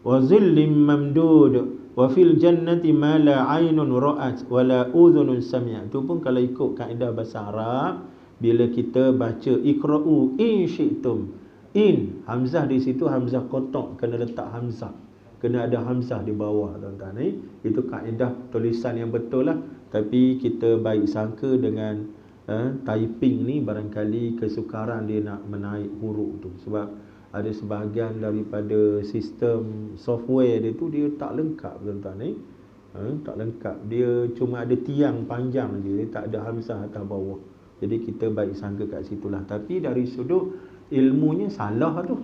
wa zillim mamdud wa fil jannati ma la 'ainun ra'at wa la udhunun sami'at. Itu pun kalau ikut kaedah bahasa Arab, bila kita baca iqra'u in syi'tum, in hamzah di situ hamzah kotak, kena letak hamzah, kena ada hamzah di bawah tuan-tuan. Itu kaedah tulisan yang betul lah. Tapi kita baik sangka dengan typing ni, barangkali kesukaran dia nak menaik huruf tu, sebab ada sebahagian daripada sistem software dia tu dia tak lengkap tuan-tuan. Tak lengkap, dia cuma ada tiang panjang je, dia tak ada hamzah atas bawah. Jadi kita baik sangka kat situlah. Tapi dari sudut ilmunya salah tu.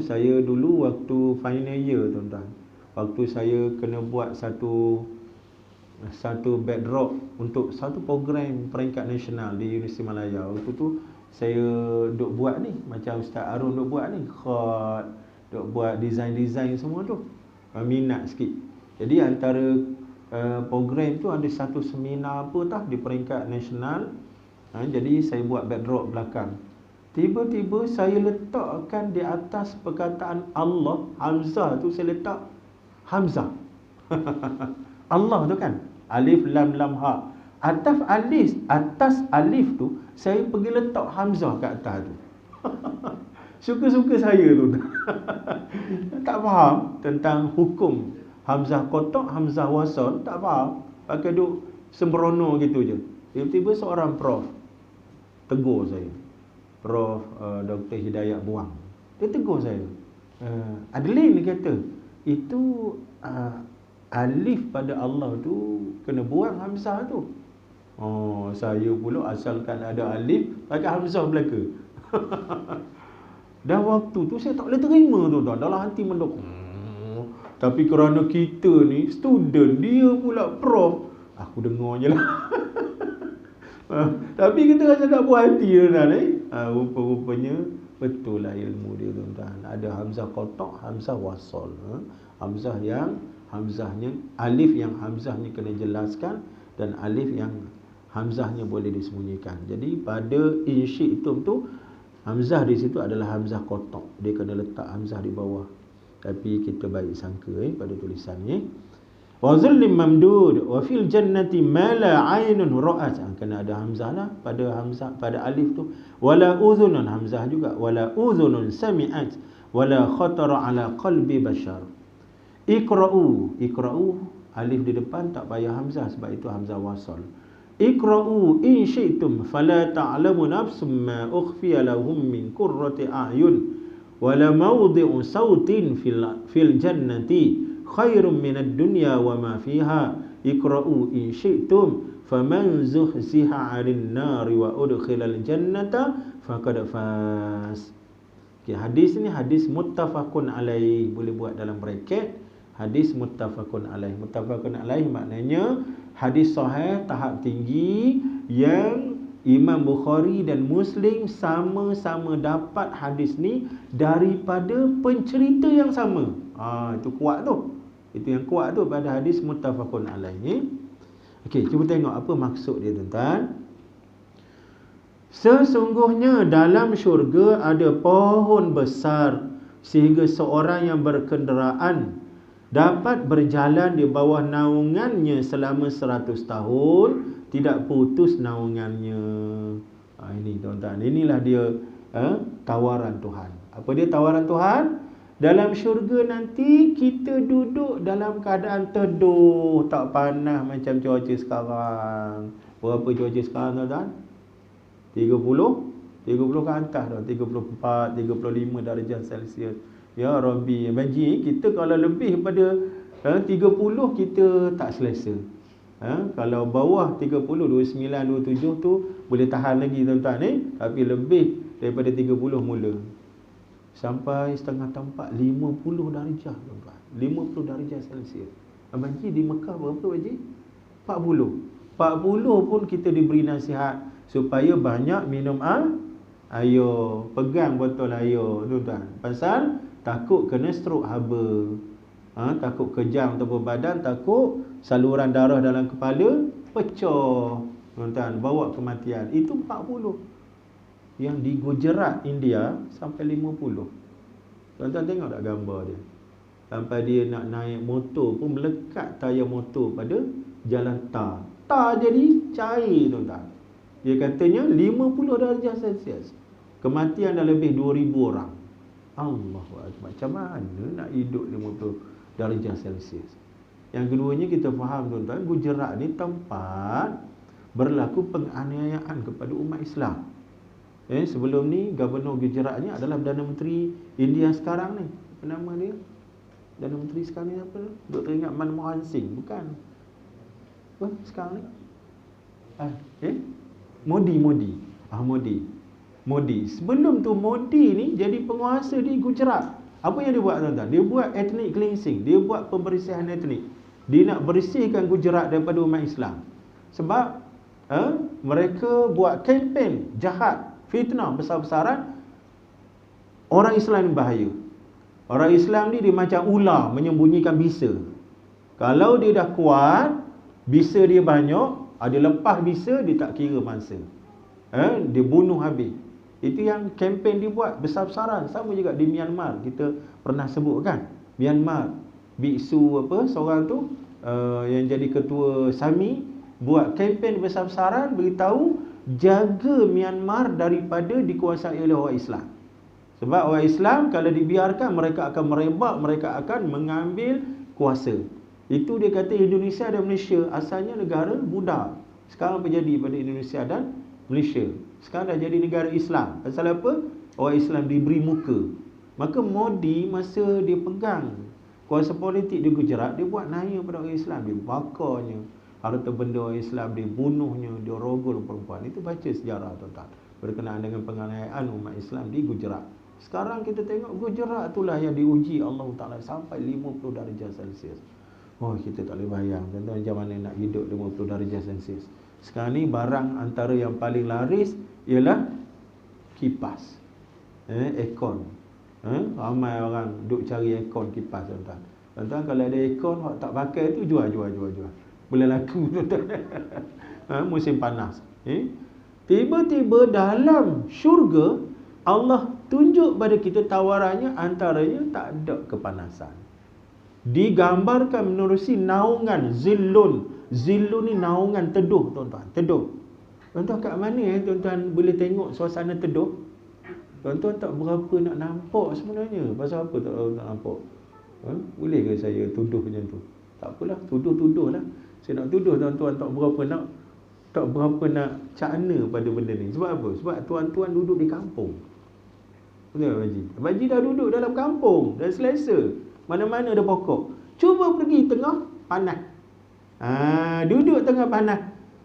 Saya dulu waktu final year tuan-tuan, waktu saya kena buat satu backdrop untuk satu program peringkat nasional di Universiti Malaya. Waktu tu saya duk buat ni, macam Ustaz Arun duk buat ni, khat, duk buat design-design semua tu. Minat sikit. Jadi antara program tu ada satu seminar apa tah di peringkat nasional. Jadi saya buat backdrop belakang. Tiba-tiba saya letakkan di atas perkataan Allah, Hamzah tu saya letak Hamzah. Allah tu kan, alif lam lam ha. Atas alif tu saya pergi letak Hamzah kat atas tu. Suka-suka saya tu. Tak faham tentang hukum Hamzah kotak, Hamzah wasal, tak faham. Pakai duk sembrono gitu je. Tiba-tiba seorang prof tegur saya. Prof Dr. Hidayat Buang. Dia tegur saya. Adeline dia kata, itu alif pada Allah tu kena buang Hamzah tu. Oh, saya pula asalkan ada alif pakai Hamzah belaka. Dan waktu tu saya tak boleh terima tu tuan. Dalam hati mendok. Tapi kerana kita ni student, dia pula prof, aku dengar je lah. Tapi kita rasa tak puas hati tuan. Rupa-rupanya betul lah ilmu dia tuan. Ada Hamzah kotak, Hamzah wasal. Hamzahnya alif yang Hamzahnya kena jelaskan, dan alif yang Hamzahnya boleh disembunyikan. Jadi pada insyi'tum tu, Hamzah di situ adalah Hamzah kotak. Dia kena letak Hamzah di bawah. Tapi kita baik sangka pada tulisannya. Wa zullim mamdud wa fil jannati ma la 'ainun ra'at. Kena ada Hamzah lah pada alif tu. Wala udhunun, Hamzah juga. Wala udhunun sami'at wala khatara ala qalbi bashar. Iqra'u alif di depan tak payah Hamzah sebab itu Hamzah wasal. Iqra'u in syi'tum fala ta'lamu nafsum ma ukhfiya lahum min qurrati a'yun wala mawdi'u sautin fil jannati khairum minad dunya wa ma fiha. Iqra'u in syi'tum faman zuhziha 'anil nari wa udkhilal jannata faqad faz. Okay, hadis ni hadis muttafaqun alaih. Boleh buat dalam bracket hadis muttafaqun alaih. Muttafaqun alaih maknanya hadis sahih tahap tinggi yang Imam Bukhari dan Muslim sama-sama dapat hadis ni daripada pencerita yang sama. Itu kuat tu. Itu yang kuat tu pada hadis muttafaqun alaih. Okey, cuba tengok apa maksud dia tuan-tuan. Sesungguhnya dalam syurga ada pohon besar sehingga seorang yang berkenderaan dapat berjalan di bawah naungannya selama 100 tahun, tidak putus naungannya. Ini tuan-tuan, inilah dia tawaran Tuhan. Apa dia tawaran Tuhan? Dalam syurga nanti kita duduk dalam keadaan teduh, tak panas macam cuaca sekarang. Berapa cuaca sekarang tuan-tuan? 30 ke atas dah, 34, 35 darjah Celsius. Ya Rabbi, bagi kita kalau lebih pada 30 kita tak selesa. Kalau bawah 30, 29, 27 tu boleh tahan lagi tuan-tuan tapi lebih daripada 30 mula. Sampai setengah tempat 50 darjah tuan-tuan. 50 darjah Celsius. Bagi di Mekah berapa bagi? 40. 40 pun kita diberi nasihat supaya banyak minum air. Pegang botol air tuan-tuan. Pasal takut kena stroke haba. Takut kejang tubuh badan, takut saluran darah dalam kepala pecah. Tuan-tuan, bawa kematian. Itu 40. Yang di Gujarat, India sampai 50. Tuan-tuan tengok tak gambar dia? Sampai dia nak naik motor pun melekat tayar motor pada jalan tar. Tar jadi cair tuan-tuan. Dia katanya 50 darjah Celsius. Kematian dah lebih 2,000 orang. Allahu Akbar. Macam mana nak hidup 50 darjah Celsius? Yang keduanya kita faham tuan-tuan, Gujarat ni tempat berlaku penganiayaan kepada umat Islam. Sebelum ni Gubernur Gujarat ni adalah Perdana Menteri India sekarang ni. Apa nama dia? Perdana Menteri sekarang ni apa? Duk teringat Manmohan Singh, bukan? Apa sekarang ni? Modi. Sebelum tu Modi ni jadi penguasa di Gujarat. Apa yang dia buat tuan-tuan? Dia buat ethnic cleansing. Dia buat pembersihan etnik. Dia nak bersihkan Gujarat daripada umat Islam. Sebab mereka buat kempen jahat, Fitnah besar-besaran. Orang Islam ni bahaya. Orang Islam ni dia macam ular menyembunyikan bisa. Kalau dia dah kuat, bisa dia banyak, ada lepas bisa, dia tak kira mangsa. Dia bunuh habis. Itu yang kempen dia buat besar-besaran. Sama juga di Myanmar, kita pernah sebut kan. Myanmar, biksu seorang tu yang jadi ketua SAMI buat kempen besar-besaran beritahu jaga Myanmar daripada dikuasai oleh orang Islam. Sebab orang Islam kalau dibiarkan, mereka akan merebak, mereka akan mengambil kuasa. Itu dia kata Indonesia dan Malaysia asalnya negara Buddha. Sekarang terjadi pada Indonesia dan Malaysia. Sekarang dah jadi negara Islam. Pasal apa? Orang Islam diberi muka. Maka Modi masa dia pegang kuasa politik di Gujarat, dia buat naya pada orang Islam. Dia bakarnya harta benda orang Islam, dia bunuhnya, dia rogol perempuan. Itu baca sejarah tuan-tuan berkenaan dengan penganiayaan umat Islam di Gujarat. Sekarang kita tengok Gujarat itulah yang diuji Allah Ta'ala sampai 50 darjah Celsius. Oh, kita tak boleh bayang tuan-tuan macam mana nak hidup 50 darjah Celsius. Sekarang ni barang antara yang paling laris ialah kipas, aircon. Ramai orang duk cari aircon, kipas tuan-tuan. Tuan-tuan kalau ada aircon awak tak pakai tu, jual. Boleh laku tuan-tuan. Musim panas. Tiba-tiba dalam syurga Allah tunjuk pada kita tawarannya, antaranya tak ada kepanasan. Digambarkan menerusi naungan zillun. Zillun ni naungan teduh tuan-tuan. Teduh. Tuan-tuan kat mana tuan-tuan boleh tengok suasana teduh? Tuan-tuan tak berapa nak nampak sebenarnya. Pasal apa tak nampak? Boleh ke saya tuduh macam tu? Tak apalah, tuduh lah. Saya nak tuduh tuan-tuan tak berapa nak cakna pada benda ni. Sebab apa? Sebab tuan-tuan duduk di kampung. Betul tak Haji? Haji dah duduk dalam kampung, dah selesa. Mana-mana ada pokok. Cuba pergi tengah panas. Duduk tengah panas.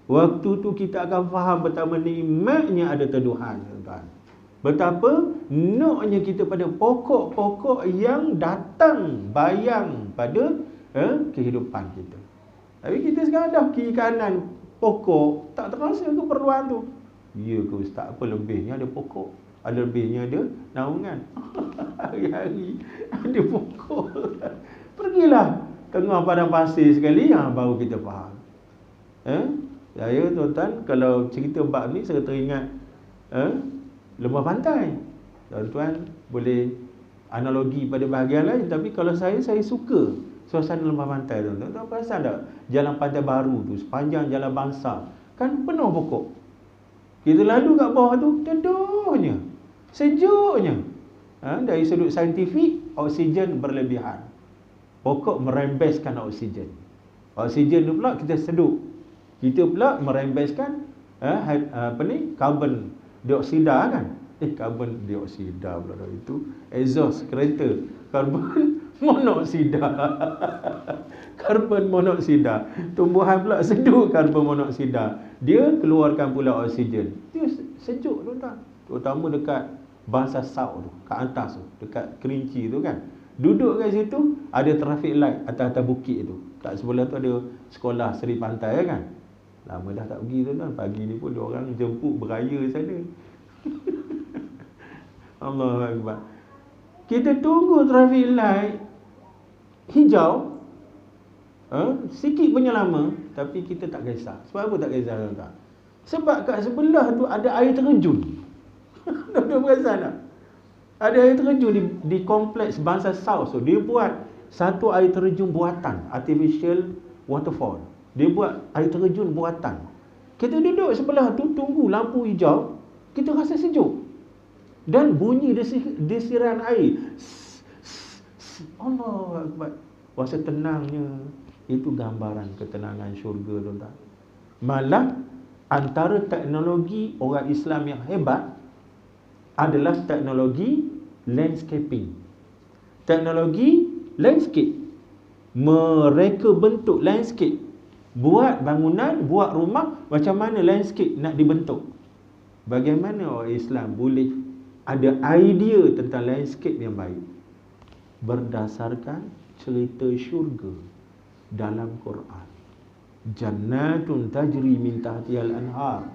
Waktu tu kita akan faham betapa nikmatnya ada teduhan, tuan-tuan. Betapa naknya kita pada pokok-pokok yang datang bayang pada kehidupan kita. Tapi kita sekarang dah kiri kanan pokok, tak terasa keperluan tu. Ya ke Ustaz, apa lebihnya ada pokok? Ada lebihnya ada naungan. Hari-hari ada pokok. Pergilah tengah padang pasir sekali, baru kita faham. Saya tuan-tuan, kalau cerita bab ni saya teringat lembah pantai. Tuan-tuan boleh analogi pada bahagian lain, tapi kalau saya suka suasana lembah pantai. Tuan-tuan perasan tak? Jalan pantai baru tu, sepanjang jalan bangsa, kan penuh pokok. Kita lalu kat bawah tu, teduhnya, sejuknya. Dari sudut saintifik, oksigen berlebihan. Pokok merembeskan oksigen. Oksigen tu pula kita seduh. Kita pula merembeskan karbon dioksida kan? Karbon dioksida pula itu exhaust kereta. Karbon monoksida. Karbon monoksida. Tumbuhan pula seduh karbon monoksida. Dia keluarkan pula oksigen. Dia sejuk tuan-tuan. Terutama dekat Bangsa South tu, kat atas tu, dekat Kerinci tu kan. Duduk kat situ, ada traffic light atas-atas bukit tu. Kat sebelah tu ada sekolah Seri Pantai kan. Lama dah tak pergi tuan-tuan. Pagi ni pun diorang jemput beraya sana. Allahu Akbar. Kita tunggu traffic light hijau, sikit punya lama, tapi kita tak kisah. Sebab apa tak kisah tuan-tuan? Sebab kat sebelah tu ada air terjun. Tuan-tuan perasan tak? Ada air terjun di kompleks Bangsa South tu. Dia buat satu air terjun buatan, artificial waterfall. Dia buat air terjun buatan. Kita duduk sebelah tu, tunggu lampu hijau, kita rasa sejuk. Dan bunyi desiran air. Allah Akbar. Rasa tenangnya. Itu gambaran ketenangan syurga tuan-tuan. Malah antara teknologi orang Islam yang hebat adalah teknologi landscaping. Teknologi landscape. Mereka bentuk landscape. Buat bangunan, buat rumah, macam mana landscape nak dibentuk. Bagaimana orang Islam boleh ada idea tentang landscape yang baik? Berdasarkan cerita syurga dalam Quran. Jannatun tajri min tahtihal anhar.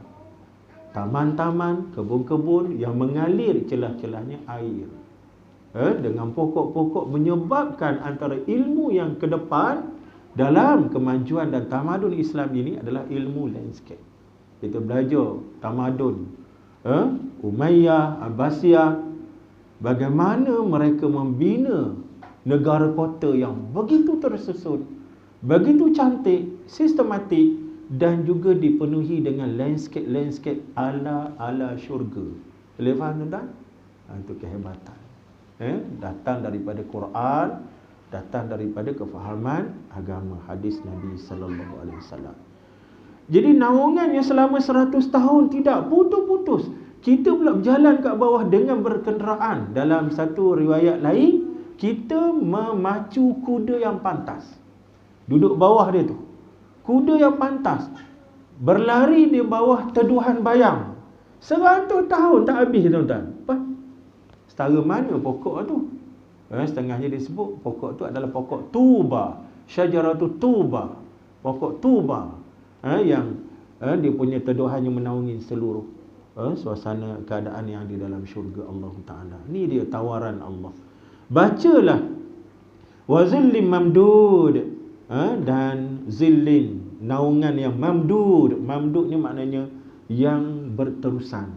taman-taman, kebun-kebun yang mengalir celah-celahnya air. Dengan pokok-pokok menyebabkan antara ilmu yang ke depan dalam kemajuan dan tamadun Islam ini adalah ilmu landscape. Kita belajar tamadun Umayyah, Abbasiyah, bagaimana mereka membina negara kota yang begitu tersusun, begitu cantik, sistematik dan juga dipenuhi dengan landscape ala syurga. Boleh faham tuan-tuan? Itu kehebatan. Datang daripada Quran, datang daripada kefahaman agama, hadis Nabi sallallahu alaihi wasallam. Jadi naungannya selama 100 tahun tidak putus-putus. Kita pula berjalan kat bawah dengan berkenderaan. Dalam satu riwayat lain, kita memacu kuda yang pantas. Duduk bawah dia tu, kuda yang pantas, berlari di bawah teduhan bayang. 100 tahun tak habis tuan-tuan. Setara mana pokok tu? Setengahnya disebut pokok tu adalah pokok tuba, syajaratu tuba, pokok tuba, yang dia punya teduhannya menaungi seluruh suasana keadaan yang di dalam syurga Allah Ta'ala. Ni dia tawaran Allah. Bacalah wa zillim mamdud, dan zillin, naungan yang mamdud. Mamdud ni maknanya yang berterusan,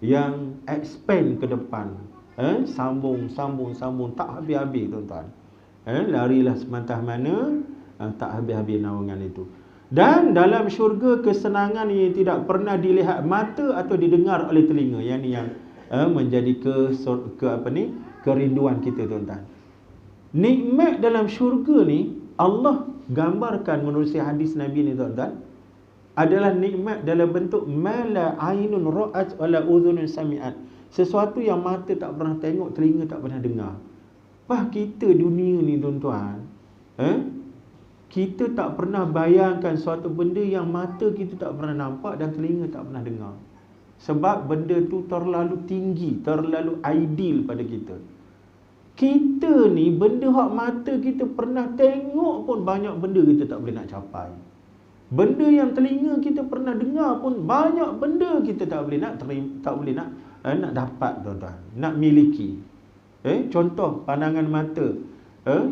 yang expand ke depan, sambung tak habis-habis tuan-tuan. Larilah semantah mana, tak habis-habis naungan itu. Dan dalam syurga kesenangan yang tidak pernah dilihat mata atau didengar oleh telinga. Yang ni yang menjadi kerinduan kita tuan-tuan. Nikmat dalam syurga ni Allah gambarkan menurut hadis Nabi ni tuan-tuan, adalah nikmat dalam bentuk mala ainun ra'at wala udhunun sami'at. Sesuatu yang mata tak pernah tengok, telinga tak pernah dengar. Kita dunia ni tuan-tuan, kita tak pernah bayangkan suatu benda yang mata kita tak pernah nampak dan telinga tak pernah dengar. Sebab benda tu terlalu tinggi, terlalu ideal pada kita. Kita ni benda hak mata kita pernah tengok pun banyak benda kita tak boleh nak capai. Benda yang telinga kita pernah dengar pun banyak benda kita tak boleh nak dapat tuan-tuan, nak miliki. Contoh pandangan mata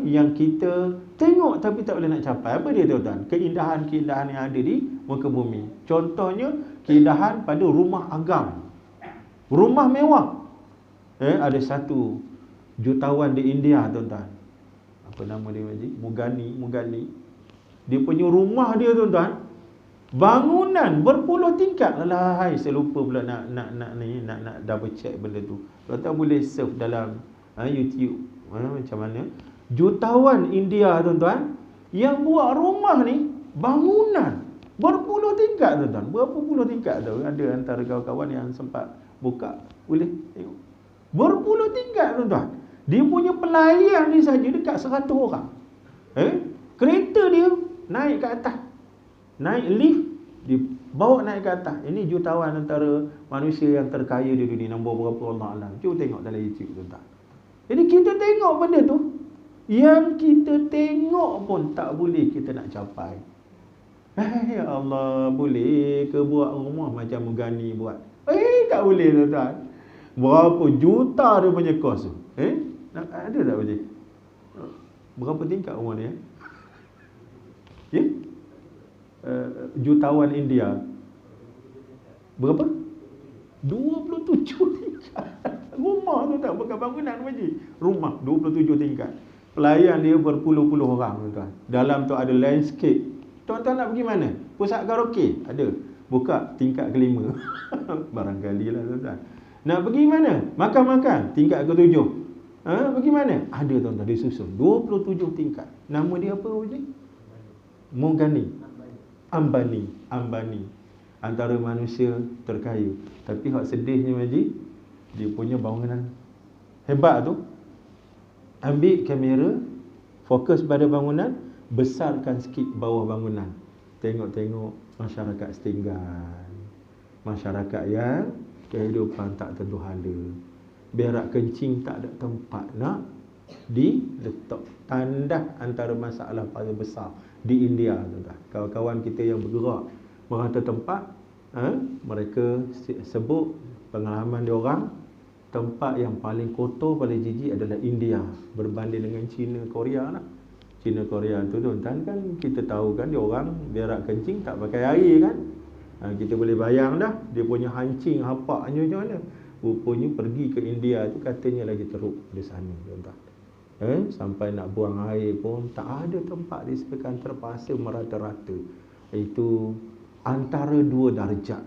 yang kita tengok tapi tak boleh nak capai. Apa dia tuan-tuan? Keindahan-keindahan yang ada di muka bumi. Contohnya keindahan pada rumah agam, rumah mewah. Ada satu jutawan di India tuan-tuan, apa nama dia Haji? Mugani. Dia punya rumah dia tuan-tuan, bangunan berpuluh tingkat. Alahai, saya lupa pula nak double check benda tu. Tuan-tuan boleh surf dalam YouTube macam mana. Jutawan India tuan-tuan yang buat rumah ni, bangunan berpuluh tingkat tuan-tuan. Berapa puluh tingkat tu? Ada antara kawan-kawan yang sempat buka, boleh tengok. Berpuluh tingkat tuan-tuan. Dia punya pelayan ni saja dekat 100 orang. Kereta dia naik ke atas, naik lift, dibawa naik ke atas. Ini jutawan antara manusia yang terkaya di dunia, nombor berapa Allah Alam. Cuba tengok dalam YouTube tuan-tuan. Jadi kita tengok benda tu, yang kita tengok pun tak boleh kita nak capai. Ya Allah, boleh ke buat rumah macam Mugani buat? Tak boleh tuan-tuan. Berapa juta dia punya kos tu? Ada tak Haji? Berapa tingkat rumah ni? Jutawan India berapa? 27 tingkat. Rumah tu tak, bukan bangunan Haji. Rumah 27 tingkat. Pelayan dia berpuluh-puluh orang tuan-tuan. Dalam tu ada landscape. Tuan-tuan nak pergi mana? Pusat karaoke? Ada. Buka tingkat kelima. Barangkali lah tuan-tuan. Nak pergi mana? Makan-makan tingkat ke-7. Pergi mana? Ada tuan-tuan, dia susun 27 tingkat. Nama dia apa Haji? Mugani. Ambani. Antara manusia terkaya. Tapi hak sedihnya Haji, dia punya bangunan hebat tu, ambil kamera, fokus pada bangunan, besarkan sikit bawah bangunan. Tengok-tengok masyarakat setinggan, masyarakat yang kehidupan tak tentu hala, berak kencing tak ada tempat nak diletak. Tanda antara masalah paling besar di India tuan-tuan. Kawan-kawan kita yang bergerak merantau tempat, Mereka sebut pengalaman diorang, tempat yang paling kotor, paling jijik adalah India berbanding dengan China, Korea lah. China, Korea tu tuan-tuan kan kita tahu kan diorang berak kencing tak pakai air kan. Kita boleh bayang dah dia punya hancing hapaknya macam mana. Rupanya pergi ke India tu katanya lagi teruk di sana tuan-tuan. Sampai nak buang air pun tak ada tempat disediakan, terpaksa merata-rata. Itu antara dua darjat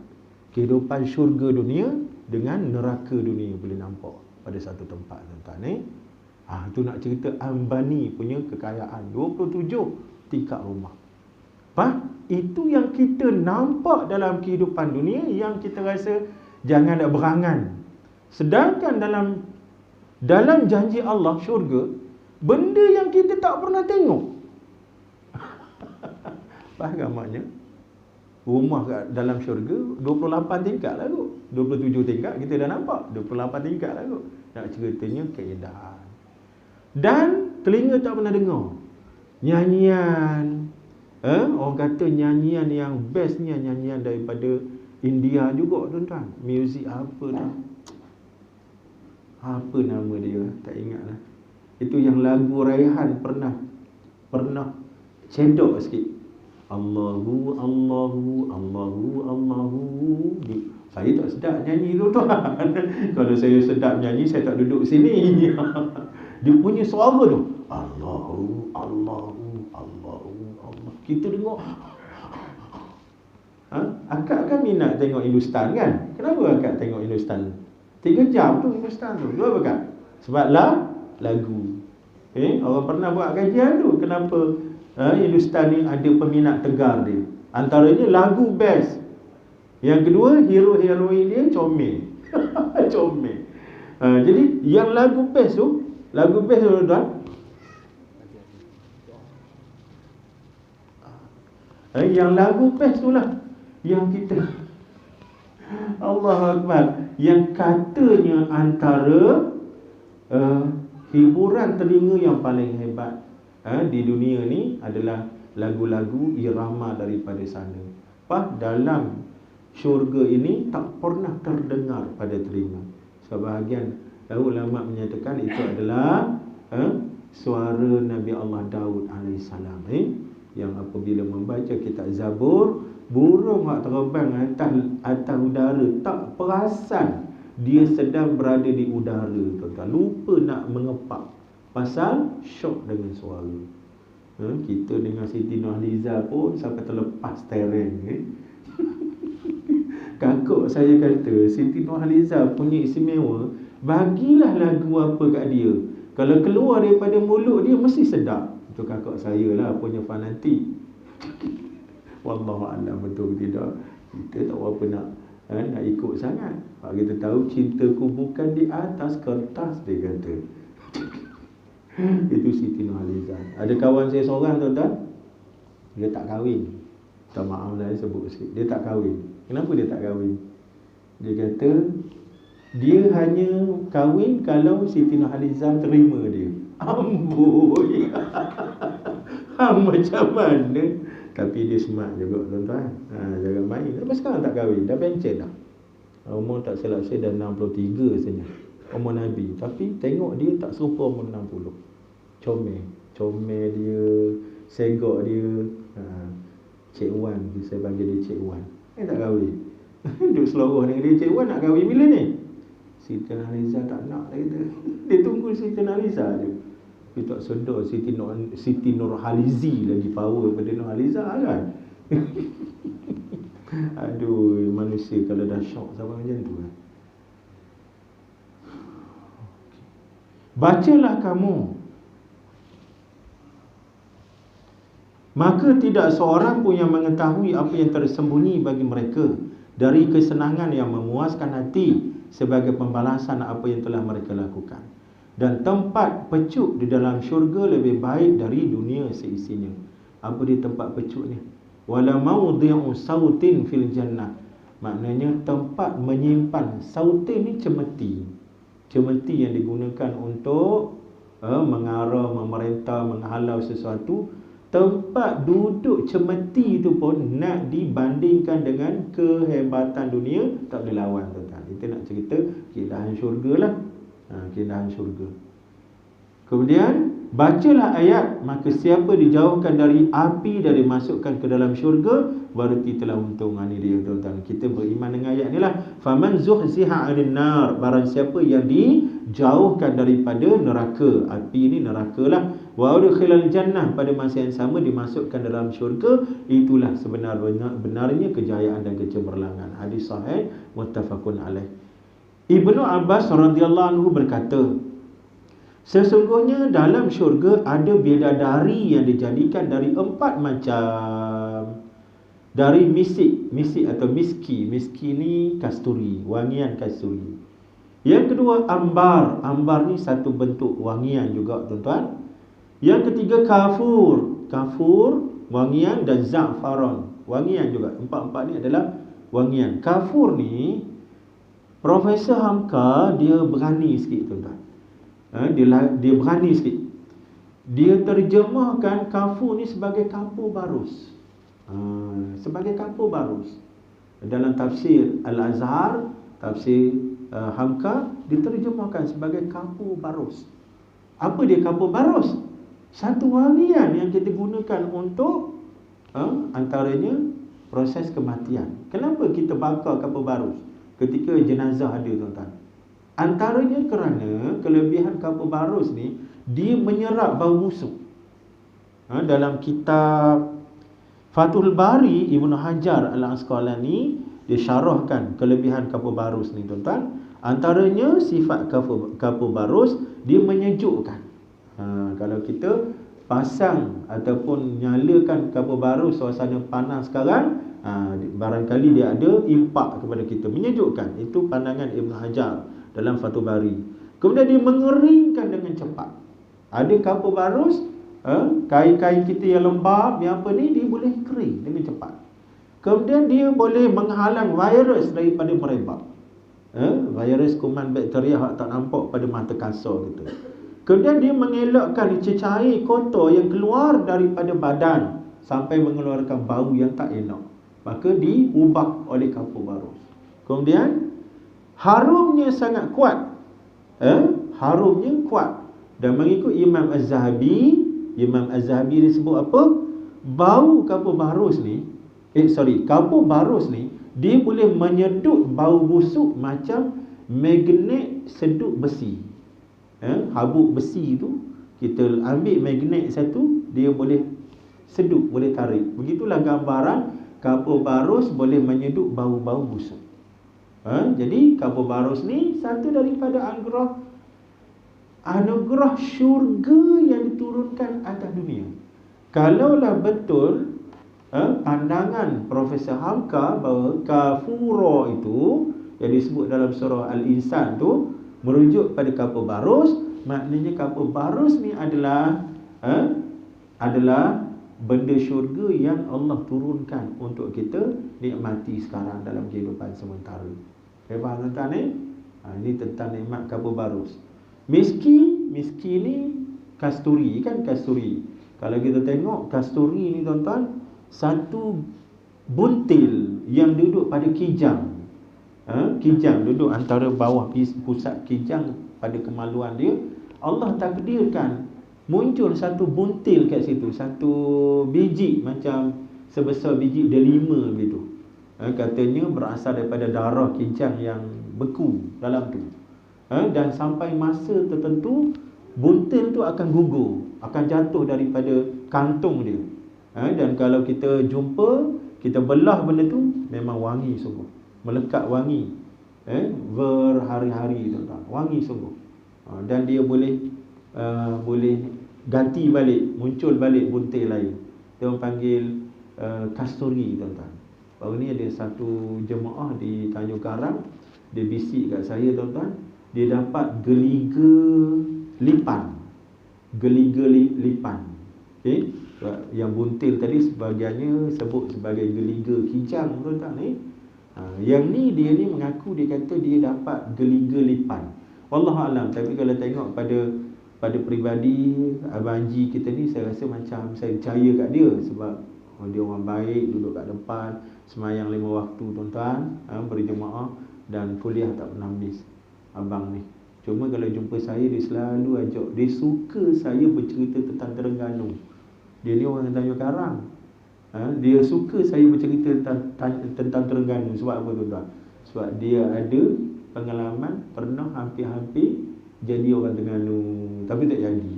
kehidupan syurga dunia dengan neraka dunia boleh nampak pada satu tempat tuan-tuan. Tu nak cerita Ambani punya kekayaan 27 tingkat rumah. Itu yang kita nampak dalam kehidupan dunia yang kita rasa jangan nak berangan. Sedangkan dalam janji Allah syurga, benda yang kita tak pernah tengok. Faham maknanya? Rumah dalam syurga 28 tingkat lah kot. 27 tingkat kita dah nampak, 28 tingkat lah kot. Nak ceritanya keindahan. Dan telinga tak pernah dengar nyanyian. Orang kata nyanyian yang bestnya nyanyian daripada India juga tuan-tuan. Muzik apa dah, apa nama dia tak ingat lah. Itu yang lagu Raihan pernah cedok sikit. Allahu Allahu Allahu Allahu. Saya tak sedap nyanyi tu tuan. Kalau saya sedap nyanyi saya tak duduk sini. Dia punya suara tu Allahu Allahu Allahu Allah. Kita dengar. Akak kan minat tengok Hindustan kan? Kenapa akak tengok Hindustan? 3 jam tu Hindustan tu. Kenapa akak? Sebab lagu. Orang pernah buat kajian tu. Kenapa Hindustan ni ada peminat tegar dia. Antaranya lagu best. Yang kedua, hero-heroin dia comel. Comel. Jadi yang lagu best tu tuan-tuan, yang lagu best tu lah yang kita Allahu Akbar, yang katanya antara hiburan telinga yang paling hebat di dunia ni adalah lagu-lagu irama daripada sana. Dalam syurga ini tak pernah terdengar pada telinga. Sebahagian ulama menyatakan itu adalah suara Nabi Allah Daud AS, yang apabila membaca kitab Zabur, burung yang terbang atas udara tak perasan dia sedang berada di udara tuan-tuan. Lupa nak mengepak pasal syok dengan suara. Kita dengan Siti Nurhaliza pun sampai terlepas tereng. Kakak saya kata Siti Nurhaliza punya istimewa, bagilah lagu apa kat dia, kalau keluar daripada mulut dia mesti sedap. Itu kakak saya lah punya fanatik. Wallahu a'lam betul ke tidak, kita tak apa nak ikut sangat. Kita tahu cintaku bukan di atas kertas, dia kata. Itu Siti Nurhaliza. Ada kawan saya seorang tuan-tuan, dia tak kahwin. Tak, maaf lah saya sebut sikit, dia tak kahwin. Kenapa dia tak kahwin? Dia kata dia hanya kahwin kalau Siti Nurhaliza terima dia. Amboi. Macam mana? Tapi dia smart juga tuan-tuan. Jangan main. Tapi sekarang tak kahwin, dah bencet dah. Umur tak silap saya dah 63 rasanya, umur Nabi. Tapi tengok dia tak serupa umur 60. Comel dia, segok dia. Cik Wan, saya panggil dia Cik Wan. Tak kahwin. Duduk seloroh dengan dia. Cik Wan nak kahwin bila ni? Siti Nurhaliza tak nak, dia kata. Dia tunggu Siti Nurhaliza je. Dia tak sedar Siti Nurhalizi lagi power daripada Nurhaliza kan. Aduh, manusia kalau dah syok sama macam tu kan. Bacalah kamu, maka tidak seorang pun yang mengetahui apa yang tersembunyi bagi mereka dari kesenangan yang memuaskan hati sebagai pembalasan apa yang telah mereka lakukan. Dan tempat pecut di dalam syurga lebih baik dari dunia seisinya. Apa dia tempat pecut ni? Wala mawdi'u sautin fil jannah. Maknanya tempat menyimpan. Sautin ni cemeti. Cemeti yang digunakan untuk mengarah, memerintah, menghalau sesuatu. tempat duduk cemeti itu pun nak dibandingkan dengan kehebatan dunia, tak boleh lawan tuan-tuan. Kita nak cerita keindahan syurga lah. Keindahan syurga. Kemudian bacalah ayat, maka siapa dijauhkan dari api, dari masukkan ke dalam syurga, berarti telah untung. Ini dia tuan-tuan. Kita beriman dengan ayat ni lah. Faman zuhziha 'anil nar, barang siapa yang dijauhkan daripada neraka. Api ni neraka lah. Wa udkhilal jannah, pada masa yang sama dimasukkan dalam syurga. Itulah sebenarnya kejayaan dan kecemerlangan. Hadis sahih muttafaqun alaih. Ibnu Abbas radhiyallahu anhu berkata, sesungguhnya dalam syurga ada bidadari yang dijadikan dari 4 macam. Dari misik atau miski. Miski ni kasturi, wangian kasturi. Yang kedua ambar. Ambar ni satu bentuk wangian juga tuan-tuan. Yang ketiga kafur. Kafur wangian, dan za'faron wangian juga. Empat-empat ni adalah wangian. Kafur ni Profesor Hamka dia berani sikit tuan-tuan. Dia berani sikit. Dia terjemahkan kafur ni sebagai kapur barus. Sebagai kapur barus. Dalam tafsir Al-Azhar, tafsir Hamka, diterjemahkan sebagai kapur barus. Apa dia kapur barus? Satu wangian yang kita gunakan untuk antaranya proses kematian. Kenapa kita bakar kapur barus ketika jenazah ada tuan-tuan? Antaranya kerana kelebihan kapur barus ni, dia menyerap bau busuk. Dalam kitab Fathul Bari, Ibnu Hajar Al-Asqalani dia syarahkan kelebihan kapur barus ni tuan-tuan. Antaranya sifat kapur barus, dia menyejukkan. Kalau kita pasang ataupun nyalakan kapur barus suasana panas sekarang, barangkali dia ada impak kepada kita, menyejukkan. Itu pandangan Ibnu Hajar dalam Fathul Bari. Kemudian dia mengeringkan dengan cepat. Ada kapur barus, kain-kain kita yang lembab, yang apa ni, dia boleh kering dengan cepat. Kemudian dia boleh menghalang virus daripada merebak. Virus kuman bakteria yang tak nampak pada mata kasar kita. Kemudian dia mengelakkan cecair kotor yang keluar daripada badan sampai mengeluarkan bau yang tak elok. Maka diubah oleh kapur barus. Kemudian harumnya sangat kuat. Harumnya kuat. Dan mengikut Imam Az-Zahabi, Imam Az-Zahabi dia sebut apa? Bau kapur barus ni, kapur barus ni, dia boleh menyedut bau busuk macam magnet sedut besi. Habuk besi tu, kita ambil magnet satu, dia boleh sedut, boleh tarik. Begitulah gambaran kapur barus boleh menyedut bau-bau busuk. Jadi kapur barus ni satu daripada anugerah syurga yang diturunkan atas dunia. Kalaulah betul pandangan Profesor Hamka bahawa kafura itu yang disebut dalam surah Al-Insan tu merujuk pada kapur barus, maknanya kapur barus ni adalah benda syurga yang Allah turunkan untuk kita nikmati sekarang dalam kehidupan sementara. Faham tuan-tuan ni? Ini tentang nikmat kapur barus. Miski ni kasturi kan, kasturi. Kalau kita tengok kasturi ni tuan-tuan, satu buntil yang duduk pada kijang. Kijang duduk antara bawah pusat kijang pada kemaluan dia. Allah takdirkan muncul satu buntil kat situ, satu biji macam sebesar biji delima begitu. Katanya berasal daripada darah kijang yang beku dalam tu. Dan sampai masa tertentu buntil tu akan gugur, akan jatuh daripada kantung dia. Dan kalau kita jumpa, kita belah benda tu, memang wangi sungguh, melekat wangi berhari-hari tuan-tuan, wangi sungguh. Dan dia boleh ganti balik, muncul balik buntil lain. Dia orang panggil kasturi tuan-tuan. Baru ni ada satu jemaah di Tanjung Karang, dia bisik kat saya tuan-tuan, dia dapat geliga lipan. Geliga lipan. Okey, yang buntil tadi sebahagiannya sebut sebagai geliga kijang tuan-tuan ni. Yang ni dia ni mengaku, dia kata dia dapat geliga lipan. Wallahualam. Tapi kalau tengok pada pada peribadi Abang Haji kita ni, saya rasa macam saya percaya kat dia sebab dia orang baik, duduk kat depan, semayang 5 waktu tuan-tuan, berjemaah dan kuliah tak pernah miss abang ni. Cuma kalau jumpa saya, dia selalu ajak, dia suka saya bercerita tentang Terengganu. Dia ni orang Tanjung Karang. Dia suka saya bercerita tentang Terengganu. Sebab apa tuan-tuan? Sebab dia ada pengalaman pernah hampir-hampir jadi orang Terengganu, tapi tak jadi.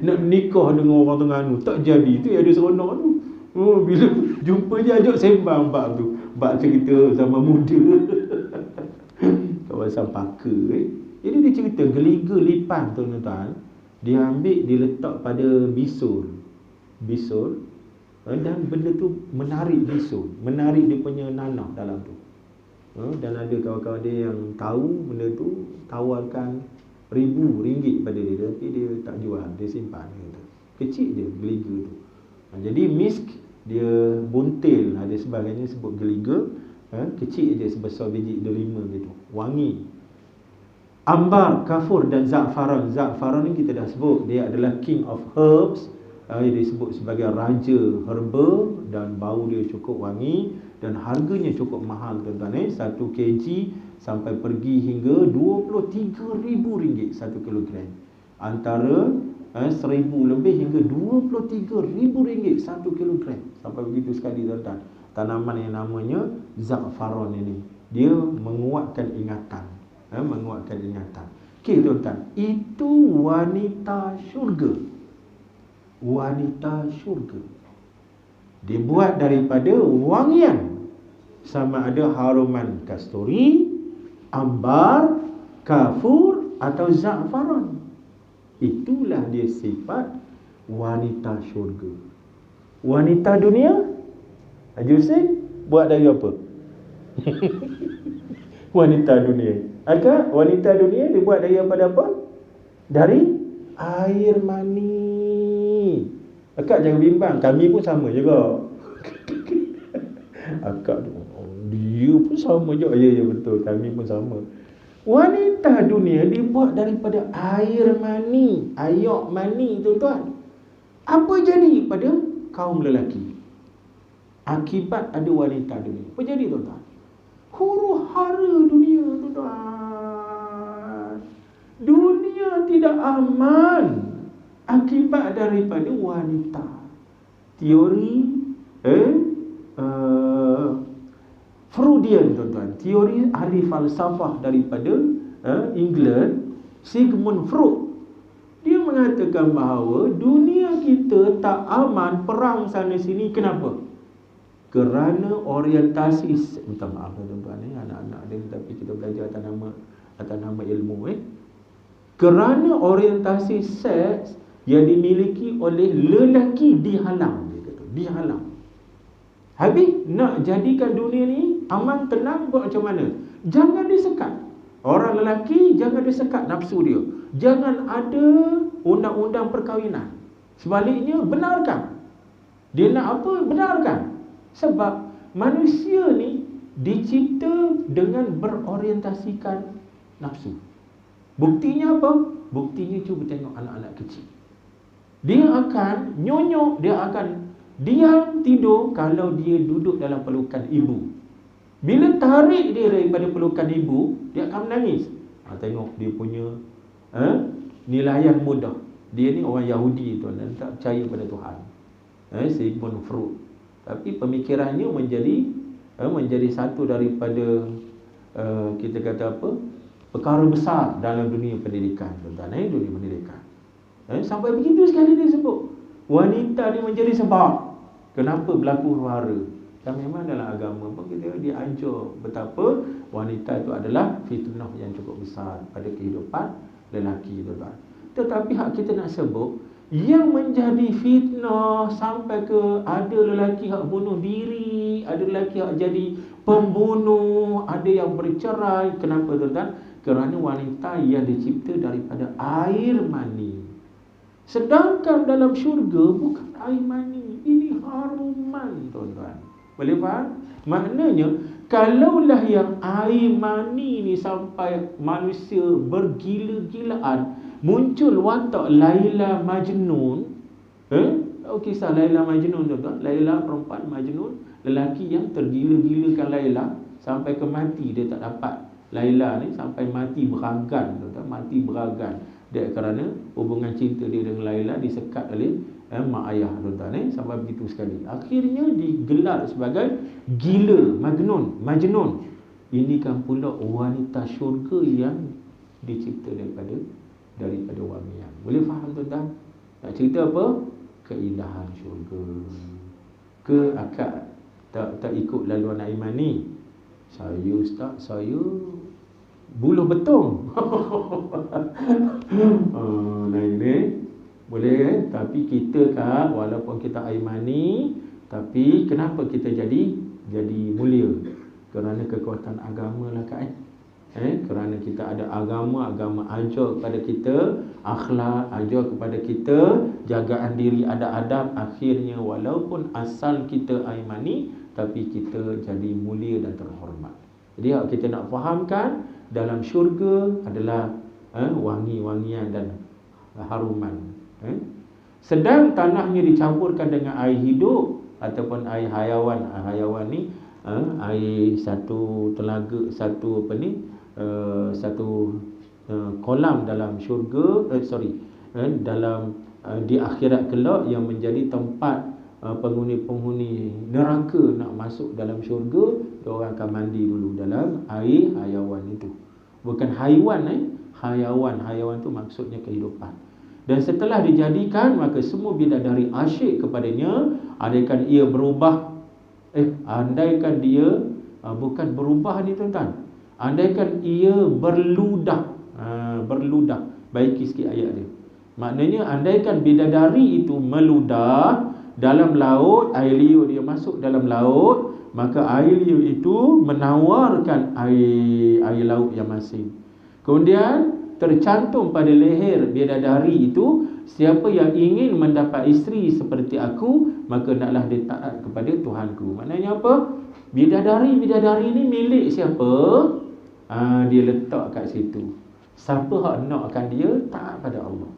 Nak nikah dengan orang Terengganu tak jadi. Itu yang ada seronok tu. Bila jumpa dia ajak sembang bab tu, bab cerita zaman muda. Kawasan Paka Jadi dia cerita geliga lipan tuan-tuan. Dia ambil, dia letak pada bisul, dan benda tu menarik bisul, menarik dia punya nanah dalam tu. Dan ada kawan-kawan dia yang tahu benda tu, tawarkan RM1,000 pada dia, tapi dia tak jual, dia simpan gitu. Kecil dia geliga tu. Jadi misk dia buntil, ada sebagainya sebut geliga, kecil je sebesar biji delima gitu, wangi. Ambar, kafur dan za'faran. Za'faran ni kita dah sebut, dia adalah king of herbs. Dia disebut sebagai raja herba dan bau dia cukup wangi dan harganya cukup mahal tuan-tuan. 1 kg sampai pergi hingga RM23,000 1 kilogram. Antara 1,000 lebih hingga RM23,000 1 kilogram. Sampai begitu sekali tuan-tuan. Tanaman yang namanya za'faran ini, dia menguatkan ingatan. Menguatkan ingatan. Okey tuan-tuan, itu wanita syurga. Wanita syurga dibuat daripada wangian, sama ada haruman kasturi, ambar, kafur atau za'faran. Itulah dia sifat wanita syurga. Wanita dunia, Haji Hussein buat dari apa? Wanita dunia, agak wanita dunia dibuat dari apa? Dari air mani. Akak jangan bimbang, kami pun sama juga. Akak dia pun sama juga. Ya betul, kami pun sama. Wanita dunia dibuat daripada air mani, ayak mani tuan-tuan. Apa jadi pada kaum lelaki akibat ada wanita dunia? Apa jadi tuan-tuan? Huru hara dunia tuan-tuan. Dunia tidak aman akibat daripada wanita. Teori Freudian tuan-tuan, teori ahli falsafah daripada England, Sigmund Freud. Dia mengatakan bahawa dunia kita tak aman, perang sana sini. Kenapa? Kerana orientasi, minta maaf tuan-tuan anak-anak dia, tapi kita belajar atas nama ilmu kerana orientasi seks yang dimiliki oleh lelaki dihalang, dia kata, dihalang. Habis nak jadikan dunia ni aman, tenang, buat macam mana? Jangan disekat. Orang lelaki jangan disekat nafsu dia. Jangan ada undang-undang perkahwinan. Sebaliknya benarkan. Dia nak apa? Benarkan. Sebab manusia ni dicipta dengan berorientasikan nafsu. Buktinya apa? Buktinya cuba tengok anak-anak kecil. Dia akan nyonyok, dia akan diam tidur kalau dia duduk dalam pelukan ibu. Bila tarik dia daripada pelukan ibu, dia akan menangis. Tengok dia punya nilaian mudah. Dia ni orang Yahudi tuan, dan tak percaya pada Tuhan. Sigmund Freud. Tapi pemikirannya menjadi satu daripada kita kata apa? Perkara besar dalam dunia pendidikan tuan-tuan, dunia pendidikan. Sampai begitu sekali dia sebut wanita ni menjadi sebab kenapa berlaku huru-hara. Dan memang dalam agama pun kita diajar betapa wanita itu adalah fitnah yang cukup besar pada kehidupan lelaki tuan-tuan. Tetapi hak kita nak sebut yang menjadi fitnah sampai ke ada lelaki hak bunuh diri, ada lelaki hak jadi pembunuh, ada yang bercerai. Kenapa tuan-tuan? Kerana wanita yang dicipta daripada air mani. Sedangkan dalam syurga bukan air mani, ini haruman tuan-tuan. Boleh faham? Maknanya Kalaulah yang air mani ni sampai manusia bergila-gilaan, muncul watak Laila Majnun. Tahu kisah Laila Majnun tu kan? Laila perempuan, Majnun lelaki yang tergila-gilakan Laila sampai ke mati. Dia tak dapat Laila ni sampai mati beragan, mati beragan. Dia kerana hubungan cinta dia dengan Laila disekat oleh mak ayah, tuan-tuan, sampai begitu sekali. Akhirnya digelar sebagai gila, Majnun. Ini kan pula wanita syurga yang dicipta daripada wangian. Boleh faham, tuan-tuan? Nak cerita apa? Keindahan syurga. Ke akak tak ikut laluan iman ni? Saya ustaz, saya buluh betung. Nah ini boleh, tapi kita kan walaupun kita aimani, tapi kenapa kita jadi mulia? Kerana kekuatan agama lah kan. Kerana kita ada agama ajar kepada kita akhlak, ajar kepada kita jagaan diri, ada adab. Akhirnya walaupun asal kita aimani, tapi kita jadi mulia dan terhormat. Jadi kita nak fahamkan dalam syurga adalah wangi-wangian dan haruman. Sedang tanahnya dicampurkan dengan air hidup ataupun air hayawan. Hayawan ni air satu telaga, satu kolam dalam syurga, dalam di akhirat kelak yang menjadi tempat penghuni-penghuni neraka nak masuk dalam syurga. Diorang akan mandi dulu dalam air hayawan itu. Bukan haiwan, hayawan tu maksudnya kehidupan. Dan setelah dijadikan, maka semua bidadari asyik kepadanya. Andaikan ia berubah, andaikan dia bukan berubah ni, tuan-tuan, andaikan ia berludah. Baiki sikit ayat dia. Maknanya andaikan bidadari itu meludah dalam laut, air liur dia masuk dalam laut, maka air liur itu menawarkan air laut yang masin. Kemudian tercantum pada leher bidadari itu, siapa yang ingin mendapat isteri seperti aku, maka naklah dia taat kepada Tuhanku. Maknanya apa? Bidadari ni milik siapa? Dia letak kat situ. Siapa hak nakkan dia, taat pada Allah.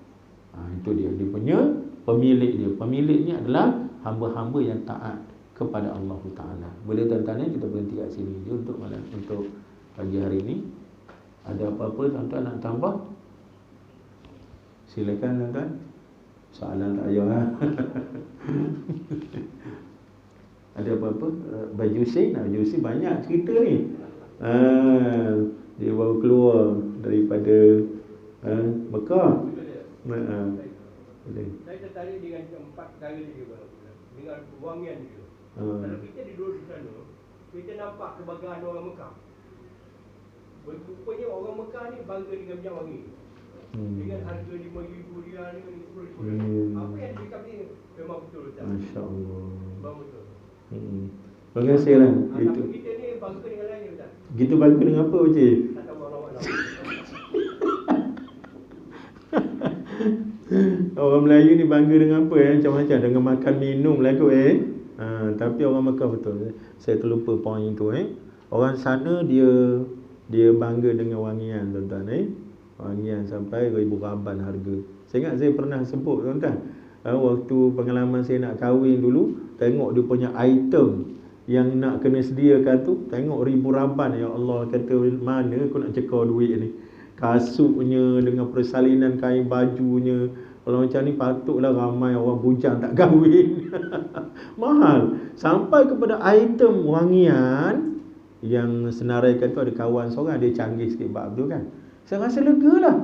Itu dia punya pemilik dia. Pemiliknya adalah hamba-hamba yang taat kepada Allah Ta'ala. Boleh, tuan-tuan, kita berhenti kat sini je untuk pagi hari ini. Ada apa-apa tuan-tuan nak tambah? Silakan, tuan-tuan. Soalan tak payah. Ada apa-apa? Baju Yusin banyak cerita ni. Dia baru keluar daripada Mekah. Saya tertarik dengan 4 perkara ni juga, dengan wangian juga. Kalau kita duduk di sana, kita nampak kebanggaan orang Mekah. Rupanya orang Mekah ni bangga dengan minyak wangi. Dengan harga RM5,000 dengan RM10,000. Apa yang dicakap ni memang betul, tak? Masya-Allah. Memang betul. Terima kasih lah. Gitu. Kita ni bangga dengan lain, tak? Gitu bangga dengan apa, Cik? Tak tahu awak nak. Orang Melayu ni bangga dengan apa, macam-macam, dengan makan minum lah kot, tapi orang Mekah betul. Saya terlupa poin tu, Orang sana dia bangga dengan wangian, tuan-tuan, wangian sampai RM1,000 harga. Saya ingat saya pernah sebut, tuan-tuan, waktu pengalaman saya nak kahwin dulu, tengok dia punya item yang nak kena sediakan tu, tengok RM1,000. Ya Allah, kata mana aku nak cekal duit ni. Kasutnya dengan persalinan kain bajunya. Kalau macam ni patutlah ramai orang bujang tak kahwin. Mahal. Sampai kepada item wangian yang senaraikan tu, ada kawan seorang dia canggih sikit bab tu kan. Saya rasa lega lah.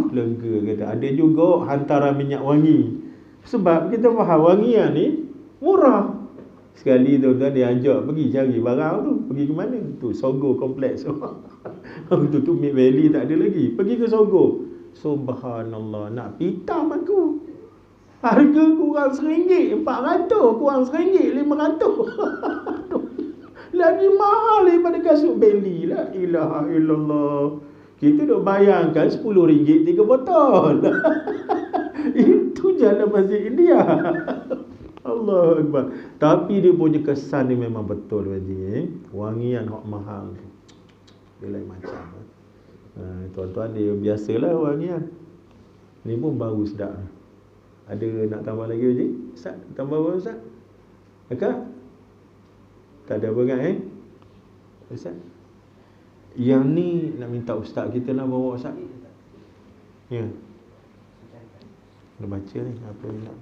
Lega kata. Ada juga hantaran minyak wangi. Sebab kita faham wangian ni murah. Sekali tuan-tuan dia ajak pergi cari barang tu. Pergi ke mana? Tu Sogo kompleks. Tu Mid Valley tak ada lagi. Pergi ke Sogo. Subhanallah, nak pitam aku. Harga kurang RM1, 400, kurang RM1, 500. Lagi mahal daripada kasut Belly. La ilaha illallah. Kita duk bayangkan RM10 3 botol. Itu jalan masjid India. Allahu Akbar. Tapi dia punya kesan ni memang betul Haji. Wangian hak mahal tu. Dia lain macam. Tuan-tuan dia biasalah wangian. Ni pun baru sedap. Ada nak tambah lagi Haji? Ustaz, tambah apa Ustaz? Akak? Tak ada apa kan Ustaz? Yang ni nak minta Ustaz kita lah bawa Ustaz. Ya. Dia baca ni apa ni nak.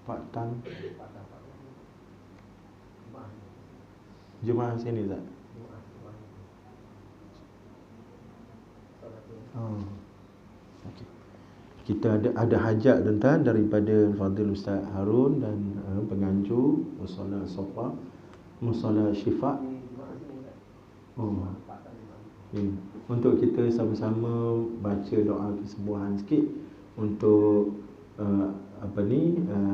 Pak Tan Jemaah sini Ustaz. Oh. Okey. Kita ada hajat tuan-tuan daripada Fadil Ustaz Harun dan penganjur Musalla Safa, Musalla Syifa. Oh. Untuk kita sama-sama baca doa kesembuhan sikit untuk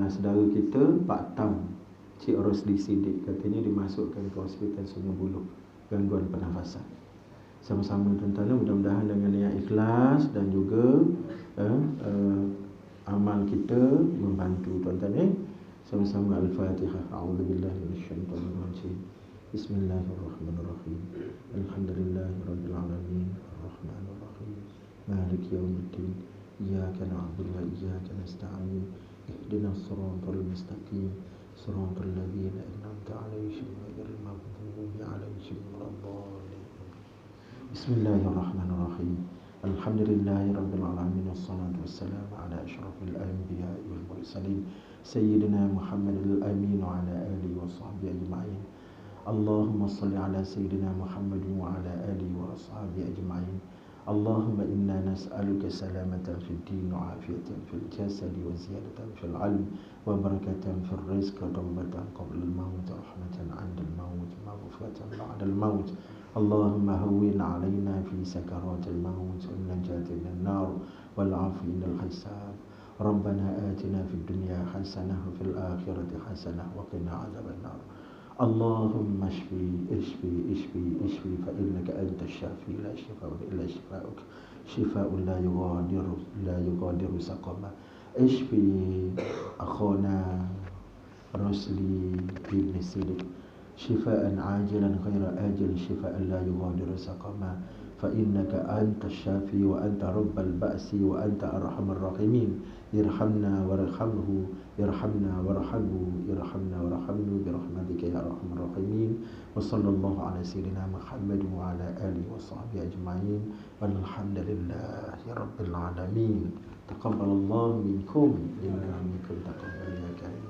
saudara kita Pak Tam Cik Rosli Siddiq, katanya dimasukkan ke hospital Sungai Buloh, gangguan pernafasan. Sama-sama tuan-tuan, mudah-mudahan dengan niat ikhlas dan juga amal kita membantu tuan-tuan. Sama-sama Al-Fatihah. A'udzubillahi minasyaitonir rajim. Bismillahirrahmanirrahim. Alhamdulillahirabbil alamin. Arrahmanir rahim. Maliki yaumiddin. Iyyaka na'budu wa iyyaka nasta'in. Ihdinas siratal mustaqim. Siratal ladzina an'amta 'alaihim ghairil maghdubi 'alaihim waladdallin. Bismillahirrahmanirrahim. Alhamdulillahirabbil alamin. Wassalatu wassalamu ala asyrafil anbiya'i wal mursalin sayyidina Muhammadil amin wa ala alihi wa sahbihi ajma'in. Allahumma salli ala sayyidina Muhammad wa ala alihi wa ashabihi ajma'in. Allahumma inna nas'aluka salamatan fid din wa afiyatan fil jasad wa ziyadatan fil ilm wa barakatan fil rizq wa tawbatan qabla al maut wa rahmatan 'inda al maut wa maghfiratan ba'da al maut. Allahumma hawwin 'alaina fi sakaratil maut wa najati minan nar wal 'afwi minal hisab. Rabbana atina fid dunya hasanah wa fil akhirati hasanah wa qina 'adzaban nar. Allahumma ishfi fa innaka antash shafi la shifaa illa shifaa'uk, shifaa'un la yughadiru saqama. Ishfi akhana Rosli ibn Siddiq shifaa'an 'ajilan ghaira ajil, shifaa'an la yughadiru saqama. Fa innaka antash shafi wa anta rabbal ba'si wa anta arhamar rahimin. Irhamna warhamhu, irhamna warhamhu, irhamna warhamhu birahmatika ya arhamar rahimin. Wa sallallahu ala sayyidina Muhammad wa ala alihi wa sahbihi ajma'in. Walhamdulillahi rabbil alamin. Taqabbalallahu minkum inna minkum taqabbal ya karim.